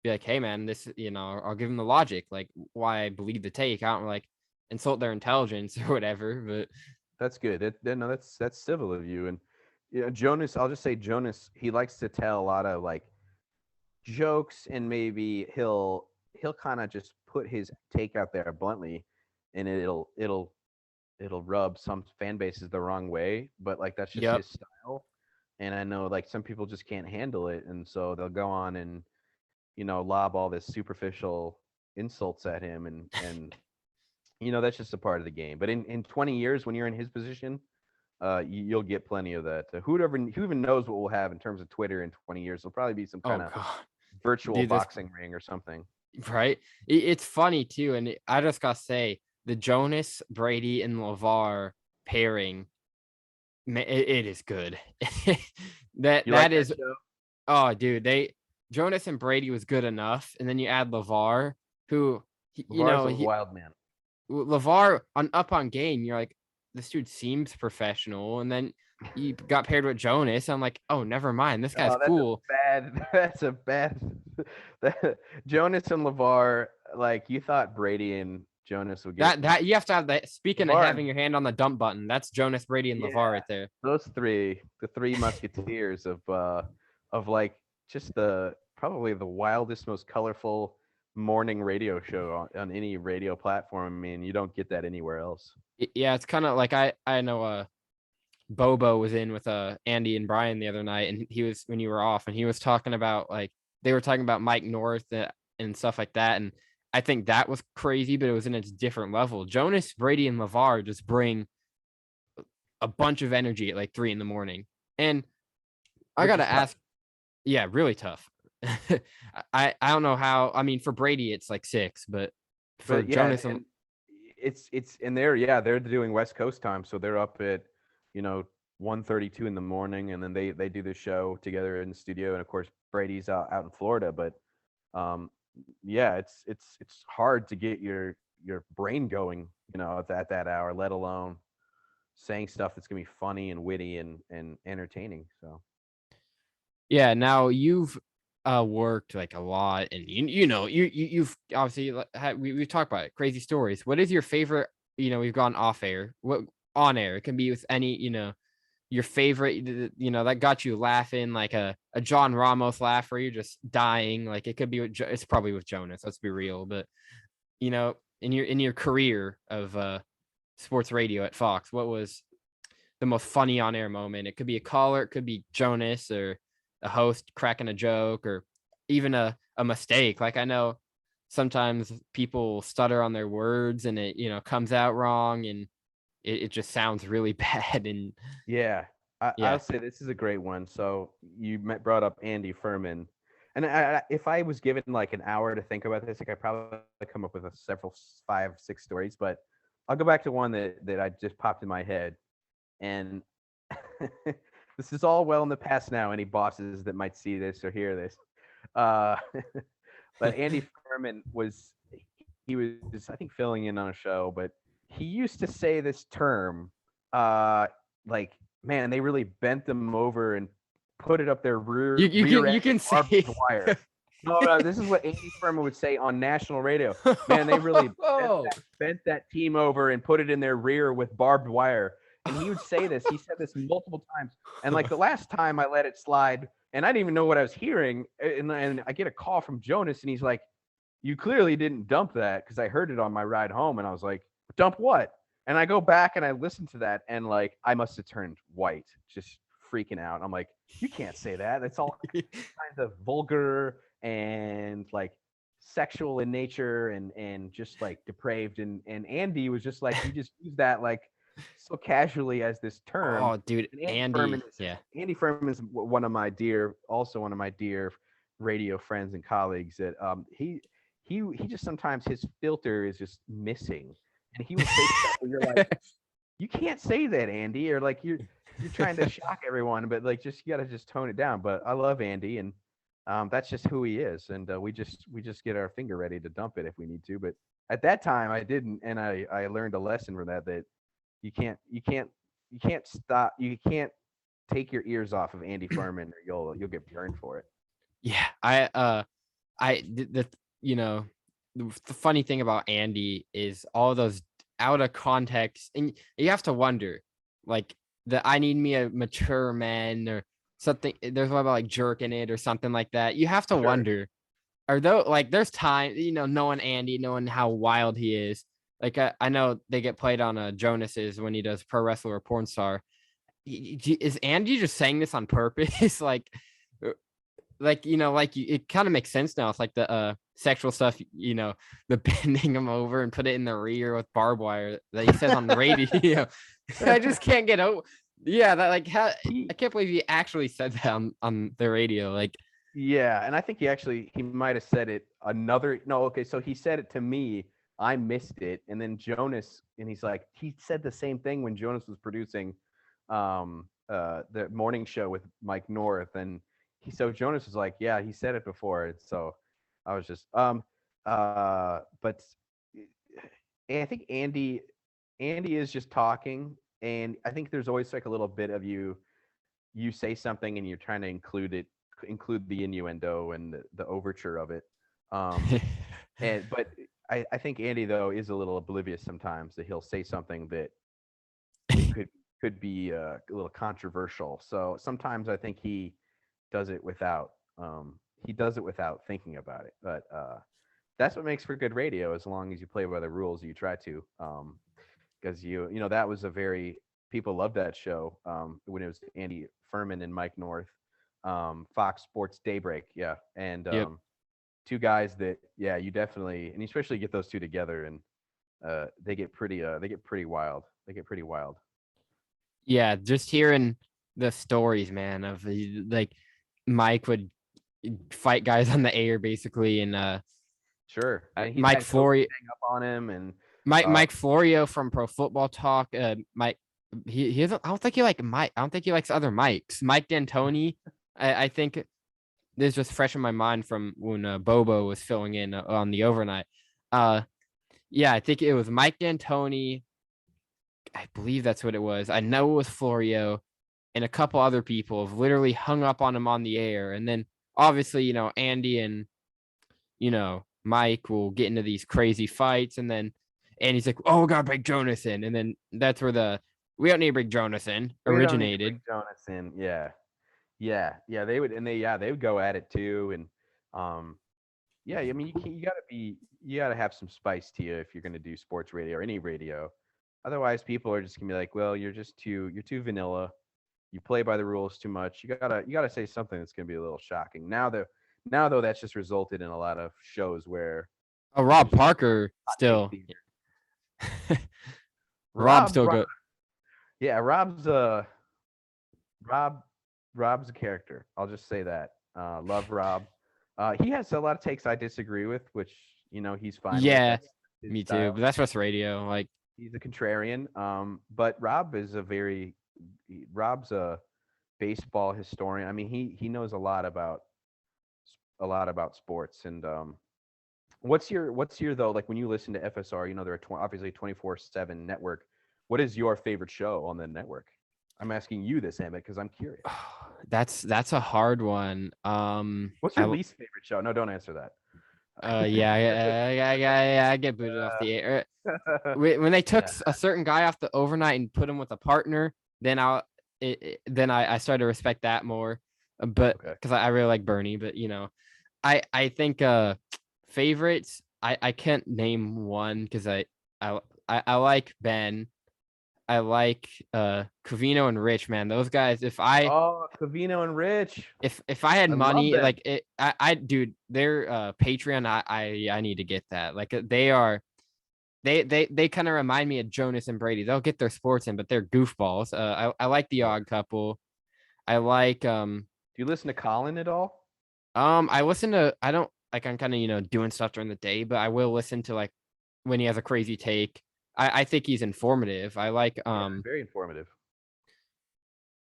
be like, "Hey, man, this," I'll give them the logic, like why I believe the take. I don't like insult their intelligence or whatever, but That's good. No, that's civil of you. And Jonas, I'll just say Jonas. He likes to tell a lot of like jokes, and maybe he'll kind of just put his take out there bluntly, and it'll rub some fan bases the wrong way. But like that's just yep. his style. And I know like some people just can't handle it, and so they'll go on and lob all this superficial insults at him, and that's just a part of the game. But in 20 years, when you're in his position, you'll get plenty of that. Who even knows what we'll have in terms of Twitter in 20 years? There'll probably be some Oh kind of god, virtual dude, this boxing ring or something. right? It's funny too, and I just gotta say the Jonas, Brady, and LeVar pairing, it is good. that You like that that is show? Oh, dude, Jonas and Brady was good enough, and then you add LeVar, who LeVar's a wild man. LeVar on game. You're like, this dude seems professional, and then you got paired with Jonas. I'm like, oh, never mind, this guy's Oh, that's a cool. bad. That's a bad. Jonas and LeVar, like you thought Brady and Jonas will get That you have to have that. Speaking of LeVar. having your hand on the dump button, that's Jonas, Brady, and Yeah, LeVar right there. those three, the three musketeers of like just the probably the wildest, most colorful morning radio show on any radio platform. I mean, you don't get that anywhere else. Yeah, it's kind of like I know Bobo was in with Andy and Brian the other night, and he was when you were off, and he was talking about like they were talking about Mike North and stuff like that, and I think that was crazy, but it was in a different level. Jonas, Brady, and LeVar just bring a bunch of energy at like 3 a.m, and I Which is gotta tough. ask, yeah, really tough. I don't know how. I mean, for Brady it's like 6, but for But yeah, Jonas and and it's and they're doing West Coast time, so they're up at you know 1:32 in the morning, and then they do the show together in the studio, and of course Brady's out in Florida, but um yeah, it's hard to get your brain going, at that hour, let alone saying stuff that's gonna be funny and witty and entertaining. So yeah, now you've worked like a lot, and you've obviously we've talked about it, crazy stories. What is your favorite? We've gone off air. What on air? It can be with any your favorite. That got you laughing, like a John Ramos laugh where you're just dying. Like it could be with it's probably with Jonas. Let's be real, but in your career of sports radio at Fox, what was the most funny on air moment? It could be a caller, it could be Jonas or a host cracking a joke, or even a mistake. Like I know sometimes people stutter on their words and it comes out wrong, and it just sounds really bad. And yeah, yeah. I'll say this is a great one. So you brought up Andy Furman, and if I was given like an hour to think about this, like I probably come up with several 5, 6 stories, but I'll go back to one that I just popped in my head. And this is all well in the past now. Any bosses that might see this or hear this, uh, but Andy Furman he was I think filling in on a show, but he used to say this term, like man, they really bent them over and put it up their you, you rear can end you with can barbed say wire. No, no, this is what Andy Furman would say on national radio. Man, they really oh bent that team over and put it in their rear with barbed wire. And he would say this. He said this multiple times. And like the last time I let it slide, and I didn't even know what I was hearing. And I get a call from Jonas, and he's like, "You clearly didn't dump that," because I heard it on my ride home. And I was like, "Dump what?" And I go back and I listen to that, and like I must have turned white, just freaking out. I'm like, "You can't say that. That's all kinds of vulgar and like sexual in nature and just like depraved." And Andy was just like, he just used that like so casually as this term. oh dude, And Andy, yeah. Andy Furman is one of my dear, also one of my dear radio friends and colleagues. That he just sometimes his filter is just missing, and he will say stuff where you're like, you can't say that, Andy, or like you're trying to shock everyone, but like just you got to just tone it down. But I love Andy, and that's just who he is, and we just get our finger ready to dump it if we need to. But at that time, I didn't, and I learned a lesson from that you can't take your ears off of Andy Furman, or you'll get burned for it. Yeah, the the funny thing about Andy is all those out of context, and you have to wonder, like the "I need me a mature man" or something. There's one about like jerk in it or something like that. You have to Sure. wonder, are though like there's time, knowing Andy, knowing how wild he is. Like I know they get played on Jonas's when he does pro wrestler or porn star. Is Andy just saying this on purpose? Uh, it kind of makes sense now. It's like the sexual stuff, the bending him over and put it in the rear with barbed wire that he says on the radio. I just can't get over. Yeah, that like how He I can't believe he actually said that on the radio. Like, Yeah, and I think he might have said it another no, okay, so he said it to me. I missed it. And then Jonas, and he's like, he said the same thing when Jonas was producing the morning show with Mike North. And so Jonas was like, yeah, he said it before. And so I was just but I think Andy is just talking, and I think there's always like a little bit of you say something and you're trying to include the innuendo and the overture of it. And but I think Andy though is a little oblivious sometimes that he'll say something that could could be a little controversial. So sometimes I think does it without he does it without thinking about it. But that's what makes for good radio, as long as you play by the rules you try to. Because you know that was a very people loved that show when it was Andy Furman and Mike North, Fox Sports Daybreak, yeah, and Yep. two guys that yeah you definitely and especially get those two together and they get pretty wild. They get pretty wild. Yeah, just hearing the stories, man, of like Mike would fight guys on the air basically, and Sure, and he's Mike had coaches Florio, hang up on him, and Mike Florio from Pro Football Talk. Mike, he doesn't. I don't think he like Mike. I don't think he likes other Mikes. Mike D'Antoni. I think this is just fresh in my mind from when Bobo was filling in on the overnight. Uh, yeah, I think it was Mike D'Antoni. I believe that's what it was. I know it was Florio and a couple other people have literally hung up on him on the air. And then obviously, Andy and, Mike will get into these crazy fights. And then Andy's like, oh, we got to bring Jonas in. And then that's where we don't need to bring Jonas in we don't need to bring originated. Jonas in. Yeah, yeah. They would, and they would go at it too, and yeah. I mean, you gotta have some spice to you if you're gonna do sports radio or any radio. Otherwise, people are just gonna be like, well, you're too vanilla. You play by the rules too much. You gotta say something that's gonna be a little shocking. Now though, that's just resulted in a lot of shows where Oh, people Rob just Parker hot take still. theater. Rob Rob, still Rob go. yeah, Rob Rob's a character. I'll just say that. Love Rob. He has a lot of takes I disagree with, which he's fine with. Yeah, That's his me too. style. But that's just radio. Like, He's a contrarian. But Rob's a baseball historian. I mean, he knows a lot about sports. And what's your though? Like when you listen to FSR, they're obviously 24/7 network. What is your favorite show on the network? I'm asking you this, Emmett, because I'm curious. that's a hard one. What's your least favorite show? No, don't answer that. Yeah, I get booted off the air. When they took Yeah. a certain guy off the overnight and put him with a partner, then I started to respect that more. But Okay. because I really like Bernie, but I think favorites, I can't name one because I like Ben. I like Covino and Rich, man. Those guys, Oh, Covino and Rich. if I had I love money, them. like I dude, their Patreon, I need to get that. Like they are they kind of remind me of Jonas and Brady. They'll get their sports in, but they're goofballs. I like the Sure. Odd Couple. I like Do you listen to Colin at all? I listen to I don't like I'm kind of doing stuff during the day, but I will listen to like when he has a crazy take. I think he's informative. I like Yeah, very informative.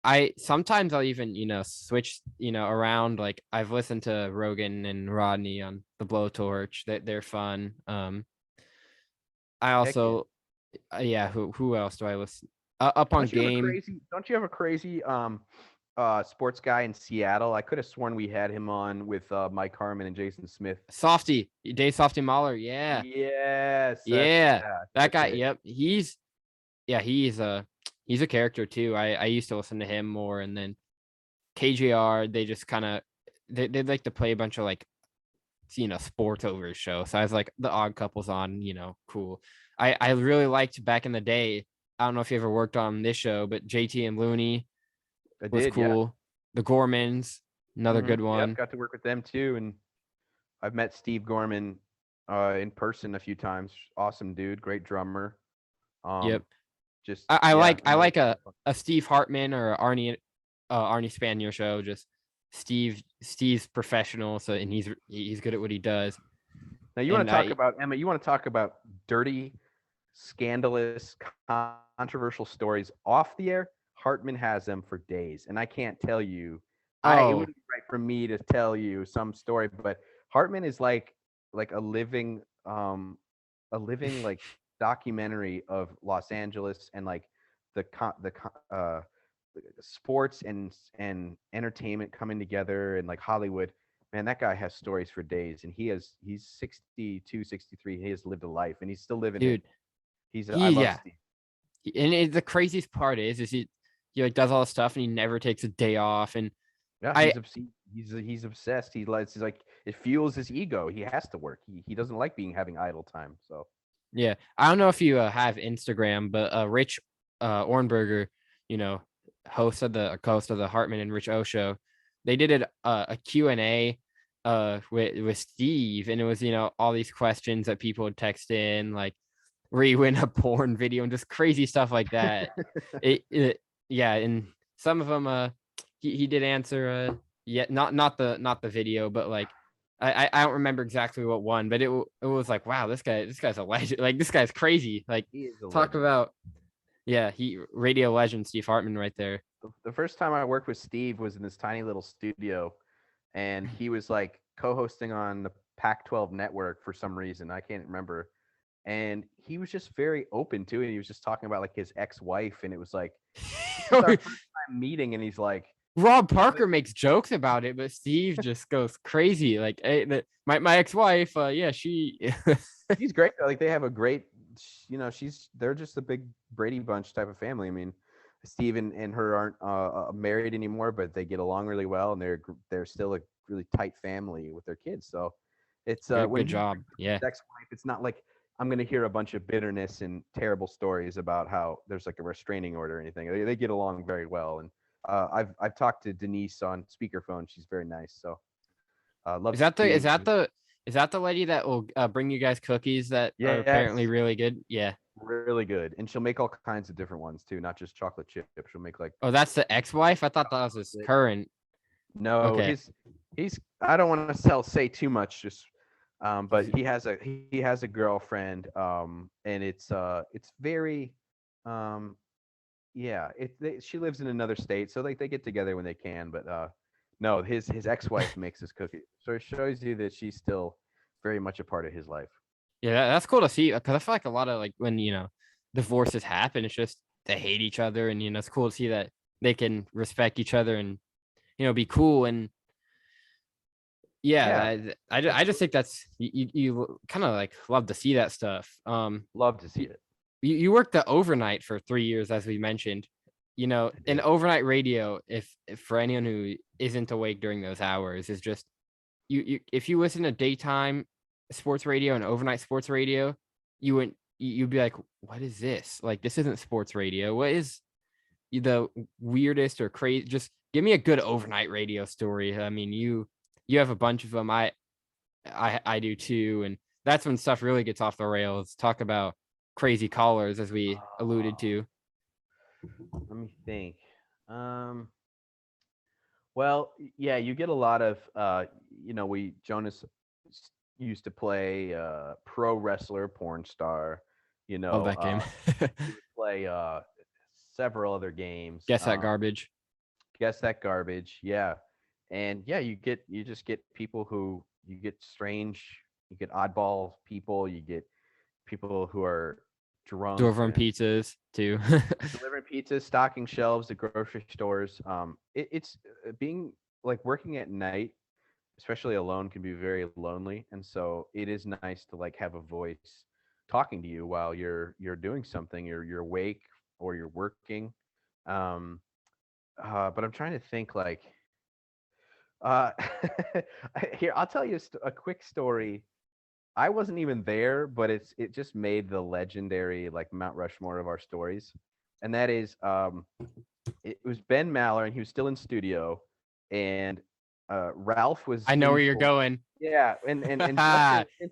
I sometimes I'll even switch around. Like I've listened to Rogan and Rodney on the Blowtorch. They're fun. I Heck yeah. also yeah. Who else do I listen? Up on Game. Don't you have a crazy sports guy in Seattle? I could have sworn we had him on with Mike Harmon and Jason Smith. Softy, Dave Softy Mahler. Yeah. Yes, Yeah. That that's guy. it. Yep. He's a character too. I used to listen to him more, and then KJR, they just kind of they like to play a bunch of like sports over his show. So I was like the Odd Couples on, cool. I really liked back in the day. I don't know if you ever worked on this show, but JT and Looney I was did, yeah. cool. The Gormans, another good one. Yep, got to work with them too, and I've met Steve Gorman in person a few times. Awesome dude, great drummer. Yep. Just I yeah, like I like a Steve Hartman or Arnie Spanier show. Just Steve's professional, so and he's good at what he does. Now you want to talk about Emma? You want to talk about dirty, scandalous, controversial stories off the air? Hartman has them for days, and I can't tell you. It wouldn't be right for me to tell you some story, but Hartman is like a living like documentary of Los Angeles and like the sports and entertainment coming together and like Hollywood. man, that guy has stories for days, and he's 62, 63. He has lived a life, and he's still living it. Dude. I love Yeah. Steve. The craziest part is he like does all this stuff and he never takes a day off. And Yeah, I he's obsessed. He's like it fuels his ego. He has to work. He doesn't like being having idle time. So yeah, I don't know if you have Instagram, but Rich Ornberger, you know, host of the Hartman and Rich O show, they did a Q&A with Steve, and it was, all these questions that people would text in, like re-win a porn video and just crazy stuff like that. Yeah, and some of them he did answer yeah, not the video, but like I don't remember exactly what one, but it was like, wow, this guy's a legend. Like, this guy's crazy. Like, he is a talk legend. about, yeah, he radio legend Steve Hartman right there. The first time I worked with Steve was in this tiny little studio, and he was like co-hosting on the Pac-12 network for some reason. I can't remember. And he was just very open to it. He was just talking about like his ex-wife, and it was like this is our first time meeting, and he's like, Rob Parker makes jokes about it, but Steve just goes crazy. Like, hey, my ex-wife, yeah, she she's great. Like they have a great, they're just a big Brady Bunch type of family. I mean, Steve and her aren't married anymore, but they get along really well, and they're still a really tight family with their kids. So it's when good he job. brings up Yeah. his ex-wife, it's not like I'm gonna hear a bunch of bitterness and terrible stories about how there's like a restraining order or anything. They get along very well, and I've talked to Denise on speakerphone. She's very nice. So love Is that the is seeing. that the is that the lady that will bring you guys cookies that are apparently Yes, really good? Yeah. really good, and she'll make all kinds of different ones too, not just chocolate chip. She'll make like Oh, that's the ex-wife? I thought that was his chocolate. current. No, Okay. he's. I don't want to say too much, just but he has a girlfriend, and it's very, um, yeah. She lives in another state, so like they get together when they can. But no, his ex-wife makes his cookie, so it shows you that she's still very much a part of his life. Yeah, that's cool to see, because I feel like a lot of, like, when, divorces happen, it's just they hate each other, and, it's cool to see that they can respect each other and, be cool. And Yeah, yeah, I just absolutely. think that's you kind of like love to see that stuff. Love to see You, it. you worked the overnight for 3 years, as we mentioned. I In did. overnight radio, if for anyone who isn't awake during those hours, is just you if you listen to daytime sports radio and overnight sports radio, you'd be like, what is this? Like, this isn't sports radio. What is the weirdest or crazy? Just give me a good overnight radio story. I mean, you have a bunch of them. I do too, and that's when stuff really gets off the rails. Talk about crazy callers, as we alluded Oh, to. let me think. Um, well, yeah, you get a lot of we Jonas used to play pro wrestler, porn star, Love that game. he would play several other games. Guess that garbage. Guess that garbage, yeah. And yeah, you just get people who you get strange, you get oddball people, you get people who are drunk Delivering and pizzas too. delivering pizzas, stocking shelves at grocery stores. It's being like working at night, especially alone, can be very lonely, and so it is nice to like have a voice talking to you while you're doing something. You're awake or you're working. Um, but I'm trying to think like uh, here. I'll tell you a quick story. I wasn't even there, but it just made the legendary like Mount Rushmore of our stories, and that is it was Ben Maller, and he was still in studio, and Ralph was I know in where you're for going. yeah, and Justin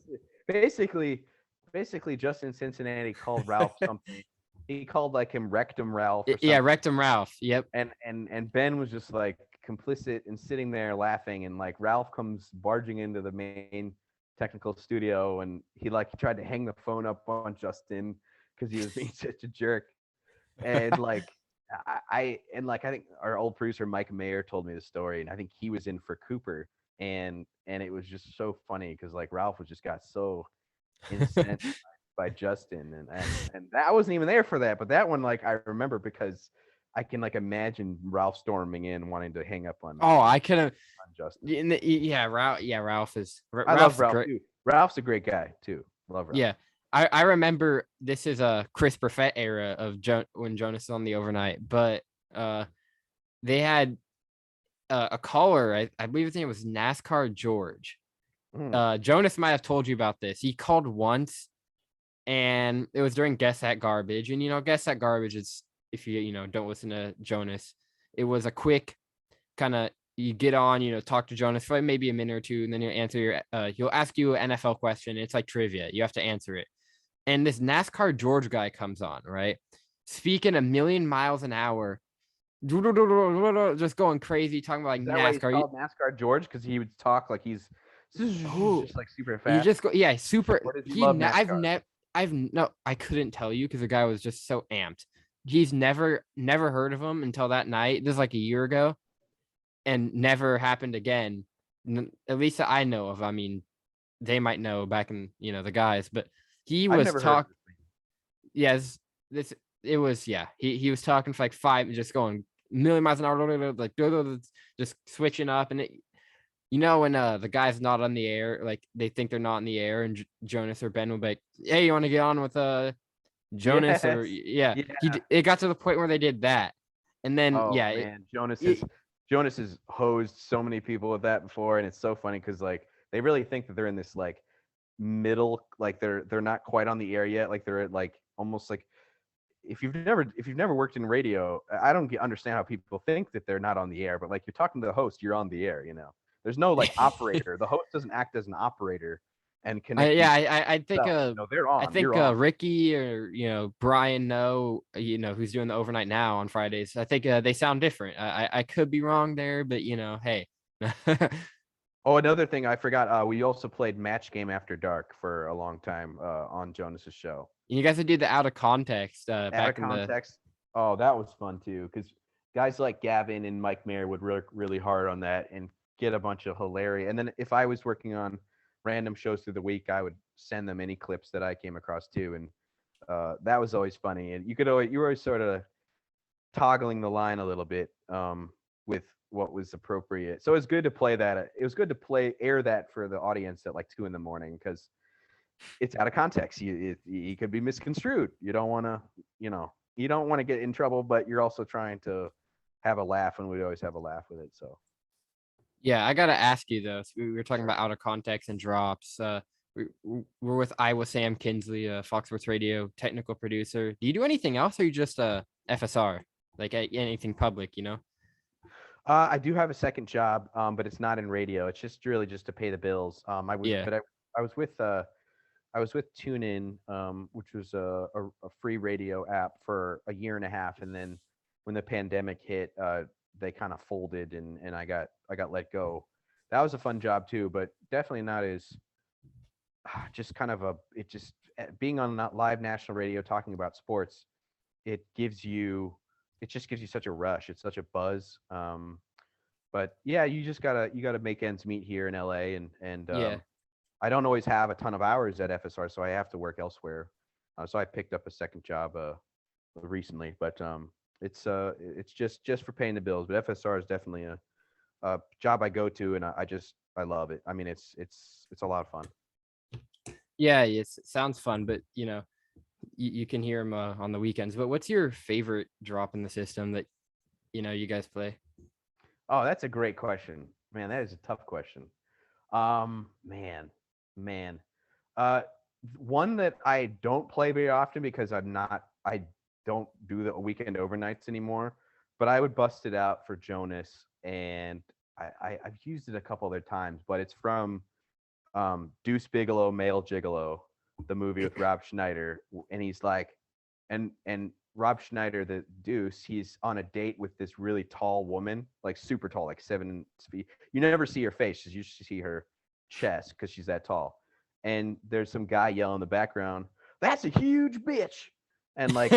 basically Justin Cincinnati called Ralph something. He called like him Rectum Ralph or Yeah, something, Rectum Ralph. Yep. and Ben was just like complicit and sitting there laughing, and like Ralph comes barging into the main technical studio, and he tried to hang the phone up on Justin because he was being such a jerk, and like I think our old producer Mike Mayer told me the story, and I think he was in for Cooper, and it was just so funny because like Ralph was just got so incensed by Justin, and that I wasn't even there for that, but that one like I remember because I can like imagine Ralph storming in wanting to hang up Oh, on I could have. Justin. Yeah, Ralph. Yeah, I love Ralph's Ralph great. too. Ralph's a great guy too. Love Ralph. Yeah, I remember this is a Chris Perfett era of when Jonas was on the overnight, but they had a caller. I believe his name was NASCAR George. Mm. Jonas might have told you about this. He called once, and it was during Guess That Garbage. And Guess That Garbage is, if you don't listen to Jonas, it was a quick kind of, you get on, talk to Jonas for maybe a minute or two, and then he'll ask you an NFL question. It's like trivia. You have to answer it. And this NASCAR George guy comes on, right? Speaking a million miles an hour, just going crazy, talking about like Is that why he's NASCAR. called NASCAR George? Because he would talk like he's Oh, just like super you fast. just go, yeah, super. Or does he love NASCAR? I've no, I couldn't tell you because the guy was just so amped. He's never heard of him until that night. This is like a year ago, and never happened again. At least that I know of. I mean, they might know back in the guys, but he I've was never heard of this thing. Yes, this it was yeah. He was talking for like five, just going a million miles an hour, like just switching up, and when the guy's not on the air, like they think they're not in the air, and Jonas or Ben will be like, "Hey, you want to get on with Jonas?" Or Yes. yeah, Yeah. it got to the point where they did that, and then Oh yeah, man, it Jonas has hosed so many people with that before, and it's so funny because like they really think that they're in this like middle, like they're not quite on the air yet, like they're at like almost like if you've never worked in radio, I don't understand how people think that they're not on the air, but like you're talking to the host, you're on the air. There's no like operator. The host doesn't act as an operator and connect you. I think They're on. You're on. Ricky or Brian who's doing the overnight now on Fridays. I think they sound different. I could be wrong there, but hey. Oh, another thing I forgot. We also played Match Game After Dark for a long time on Jonas's show. You guys would do the out of context Out back of in the context. Oh, that was fun too, because guys like Gavin and Mike Mayer would work really hard on that and get a bunch of hilarious. And then if I was working on random shows through the week, I would send them any clips that I came across too, and that was always funny. And you were always sort of toggling the line a little bit with what was appropriate. So it's good to play that. It was good to air that for the audience at like 2 a.m. because it's out of context. You could be misconstrued. You don't want to, you don't want to get in trouble, but you're also trying to have a laugh, and we always have a laugh with it. So yeah, I gotta ask you though. So we were talking about out of context and drops. We're with Iowa Sam Kinsley, Fox Sports Radio technical producer. Do you do anything else, or are you just FSR, like anything public? I do have a second job, but it's not in radio. It's just really just to pay the bills. Yeah. I was with TuneIn, which was a free radio app for a year and a half, and then when the pandemic hit, they kind of folded, and I got let go. That was a fun job too, but definitely not as just kind of being on live national radio talking about sports. It just gives you such a rush. It's such a buzz. But yeah, you gotta make ends meet here in LA, and Yeah. I don't always have a ton of hours at FSR, so I have to work elsewhere. So I picked up a second job recently, but it's just for paying the bills. But FSR is definitely a job I go to, and I love it. I mean, it's a lot of fun. Yeah, it sounds fun, but you can hear them on the weekends. But what's your favorite drop in the system that you guys play? Oh, that's a great question, man. That is a tough question. Man. Uh, One that I don't play very often because I don't do the weekend overnights anymore. But I would bust it out for Jonas, and I've used it a couple other times. But it's from Deuce Bigelow, Male Gigolo, the movie with Rob Schneider, and he's like, and Rob Schneider, the Deuce, he's on a date with this really tall woman, like super tall, like 7 feet. You never see her face; you just see her chest because she's that tall. And there's some guy yelling in the background, "That's a huge bitch!" And like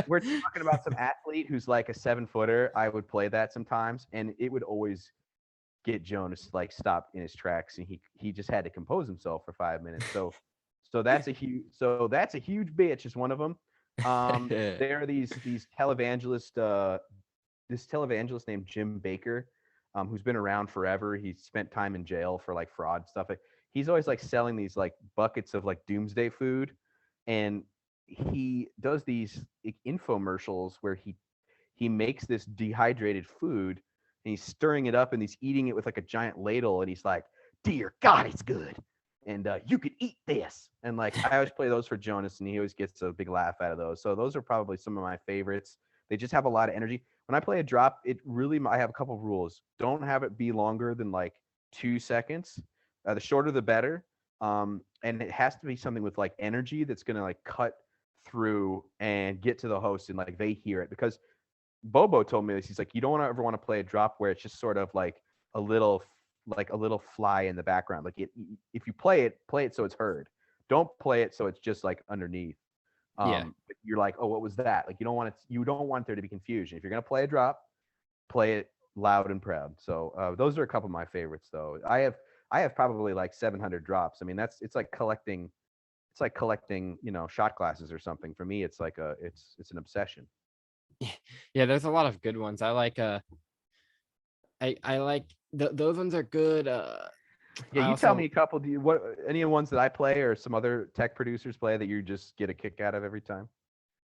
we're talking about some athlete who's like a 7-footer. I would play that sometimes, and it would always get Jonas like stopped in his tracks, and he just had to compose himself for 5 minutes. So that's a huge bitch is one of them. There are these televangelist this televangelist named Jim Baker, who's been around forever. He spent time in jail for like fraud stuff. He's always like selling these like buckets of like doomsday food, and he does these infomercials where he makes this dehydrated food and he's stirring it up and he's eating it with like a giant ladle and he's like, "Dear God, it's good." And you could eat this. And like I always play those for Jonas, and he always gets a big laugh out of those. So those are probably some of my favorites. They just have a lot of energy. When I play a drop, I have a couple of rules. Don't have it be longer than like 2 seconds. The shorter the better. And it has to be something with like energy that's gonna like cut through and get to the host and like they hear it. Because Bobo told me this. He's like, you don't ever want to play a drop where it's just sort of a little like a little fly in the background. Like if you play it so it's heard. Don't play it so it's just like underneath. Yeah. You're like, oh, what was that? Like you don't want there to be confusion. If you're gonna play a drop, play it loud and proud. So those are a couple of my favorites though. I have probably like 700 drops. I mean, it's like collecting shot glasses or something. For me, it's like it's an obsession. Yeah, there's a lot of good ones. I like I like those ones are good. Yeah, I you tell also me a couple. Do you what any of the ones that I play or some other tech producers play that you just get a kick out of every time?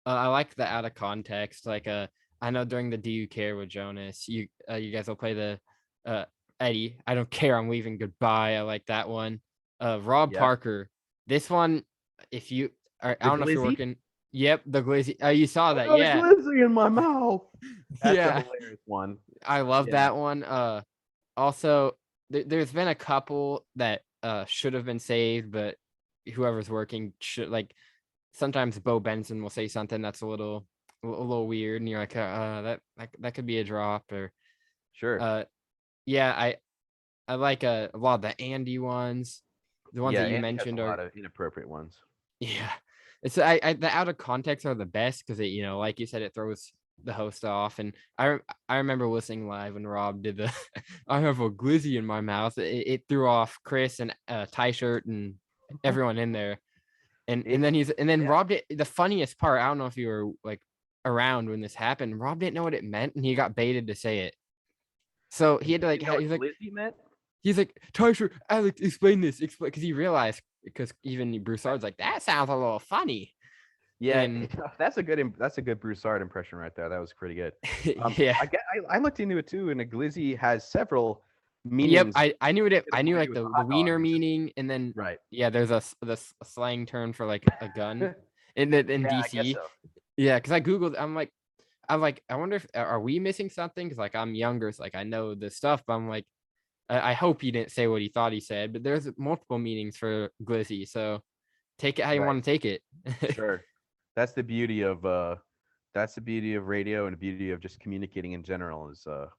I like the out of context. Like I know during the Do You Care with Jonas, you guys will play the Eddie. I don't care. I'm leaving goodbye. I like that one. Rob Yeah. Parker. This one, if you I The don't know if you're glizzy? working. Yep, the glizzy. You saw I that, got a yeah. glizzy in my mouth. That's a Yeah. hilarious one. I love Yeah. that one. Also, there's been a couple that should have been saved, but whoever's working should like. Sometimes Bo Benson will say something that's a little weird, and you're like, that could be a drop, or Sure. yeah, I like a lot of the Andy ones, the ones Yeah, that you Andy has a mentioned lot are of inappropriate ones. yeah. It's I the out of context are the best because it like you said it throws the host off, and I remember listening live when Rob did the I have a glizzy in my mouth. It threw off Chris and Tie Shirt and everyone in there. And It's then yeah. Rob did the funniest part. I don't know if you were like around when this happened. Rob didn't know what it meant, and he got baited to say it. So he He had to like didn't know what he's like glizzy meant? Tyler, Alex, explain this, explain because he realized because even Broussard's like that sounds a little funny, Yeah, and that's a good Broussard impression right there. That was pretty good. yeah, I looked into it too, and a glizzy has several yep, meanings. I knew it. Get I knew away like with the the hot dog. wiener It's just meaning, and then right. yeah, there's this slang term for like a gun in Yeah, I guess DC. so. Yeah, because I googled. I'm like, I wonder if are we missing something? Because like I'm younger, so like I know this stuff, but I'm like, I hope he didn't say what he thought he said. But there's multiple meanings for glizzy, so take it how you Right. want to take it. Sure. That's the beauty of radio and the beauty of just communicating in general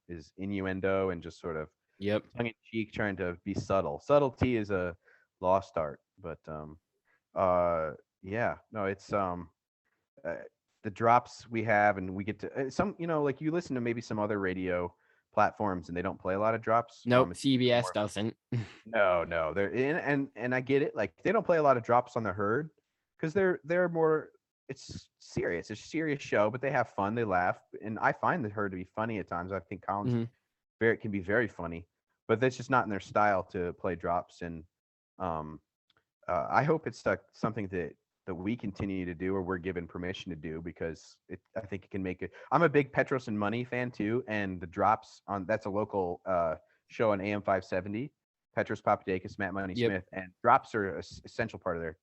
is innuendo and just sort of Yep. tongue in cheek trying to be subtle. Subtlety is a lost art, but uh yeah, no, it's uh, the drops we have and we get to some like you listen to maybe some other radio platforms and they don't play a lot of drops. Nope. It's CBS more doesn't. no, they're and I get it. Like they don't play a lot of drops on the herd because they're more. It's serious. It's a serious show, but they have fun. They laugh, and I find the herd to be funny at times. I think Collins Mhm. can be very funny, but that's just not in their style to play drops. And um, I hope it's something that we continue to do or we're given permission to do because I think it can make it. I'm a big Petros and Money fan too, and the drops on that's a local show on AM 570. Petros Papadakis, Matt Money Yep. Smith, and drops are an essential part of their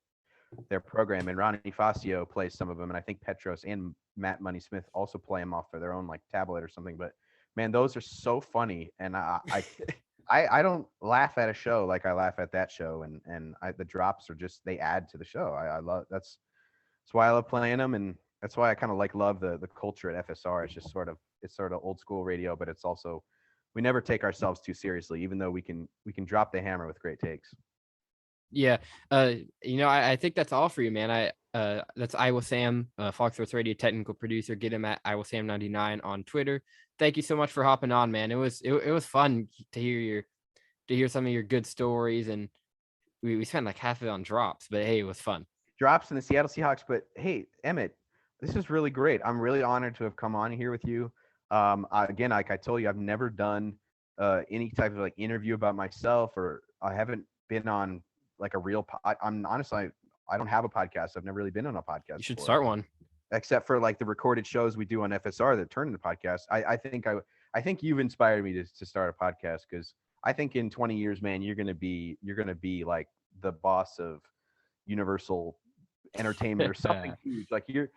program. And Ronnie Fascio plays some of them, and I think Petros and Matt Money Smith also play them off of their own like tablet or something. But man, those are so funny, and I don't laugh at a show like I laugh at that show, and the drops are just they add to the show. I love that's why I love playing them, and that's why I kind of love the culture at FSR. It's sort of old school radio, but it's also we never take ourselves too seriously, even though we can drop the hammer with great takes. Yeah. I think that's all for you, man. That's Iowa Sam, Fox Sports Radio technical producer. Get him at Iowa Sam 99 on Twitter. Thank you so much for hopping on, man. It was fun to hear some of your good stories, and we spent like half of it on drops, but hey, it was fun. Drops in the Seattle Seahawks, but hey, Emmett, This is really great. I'm really honored to have come on here with you. Again, like I told you, I've never done any type of like interview about myself, or I haven't been on like a real. I'm honestly, I don't have a podcast. I've never really been on a You podcast should before, start one. except for like the recorded shows we do on FSR that turn into podcasts. I think you've inspired me to start a podcast, because I think in 20 years, man, you're gonna be like the boss of Universal Entertainment or something huge. Like you're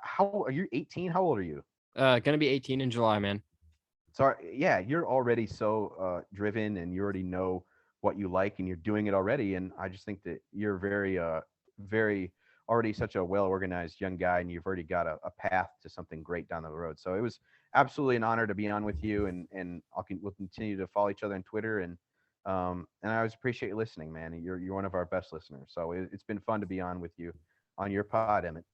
how are you 18? How old are you? Gonna be 18 in July, man. So yeah, you're already so driven, and you already know what you like, and you're doing it already. And I just think that you're very already such a well organized young guy, and you've already got a path to something great down the road. So it was absolutely an honor to be on with you, and we'll continue to follow each other on Twitter, and I always appreciate you listening, man. You're one of our best listeners. So it's been fun to be on with you on your pod, Emmett.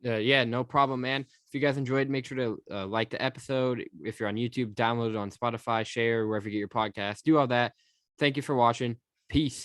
Yeah, no problem, man. If you guys enjoyed, make sure to like the episode. If you're on YouTube, download it on Spotify, share wherever you get your podcast. Do all that. Thank you for watching. Peace.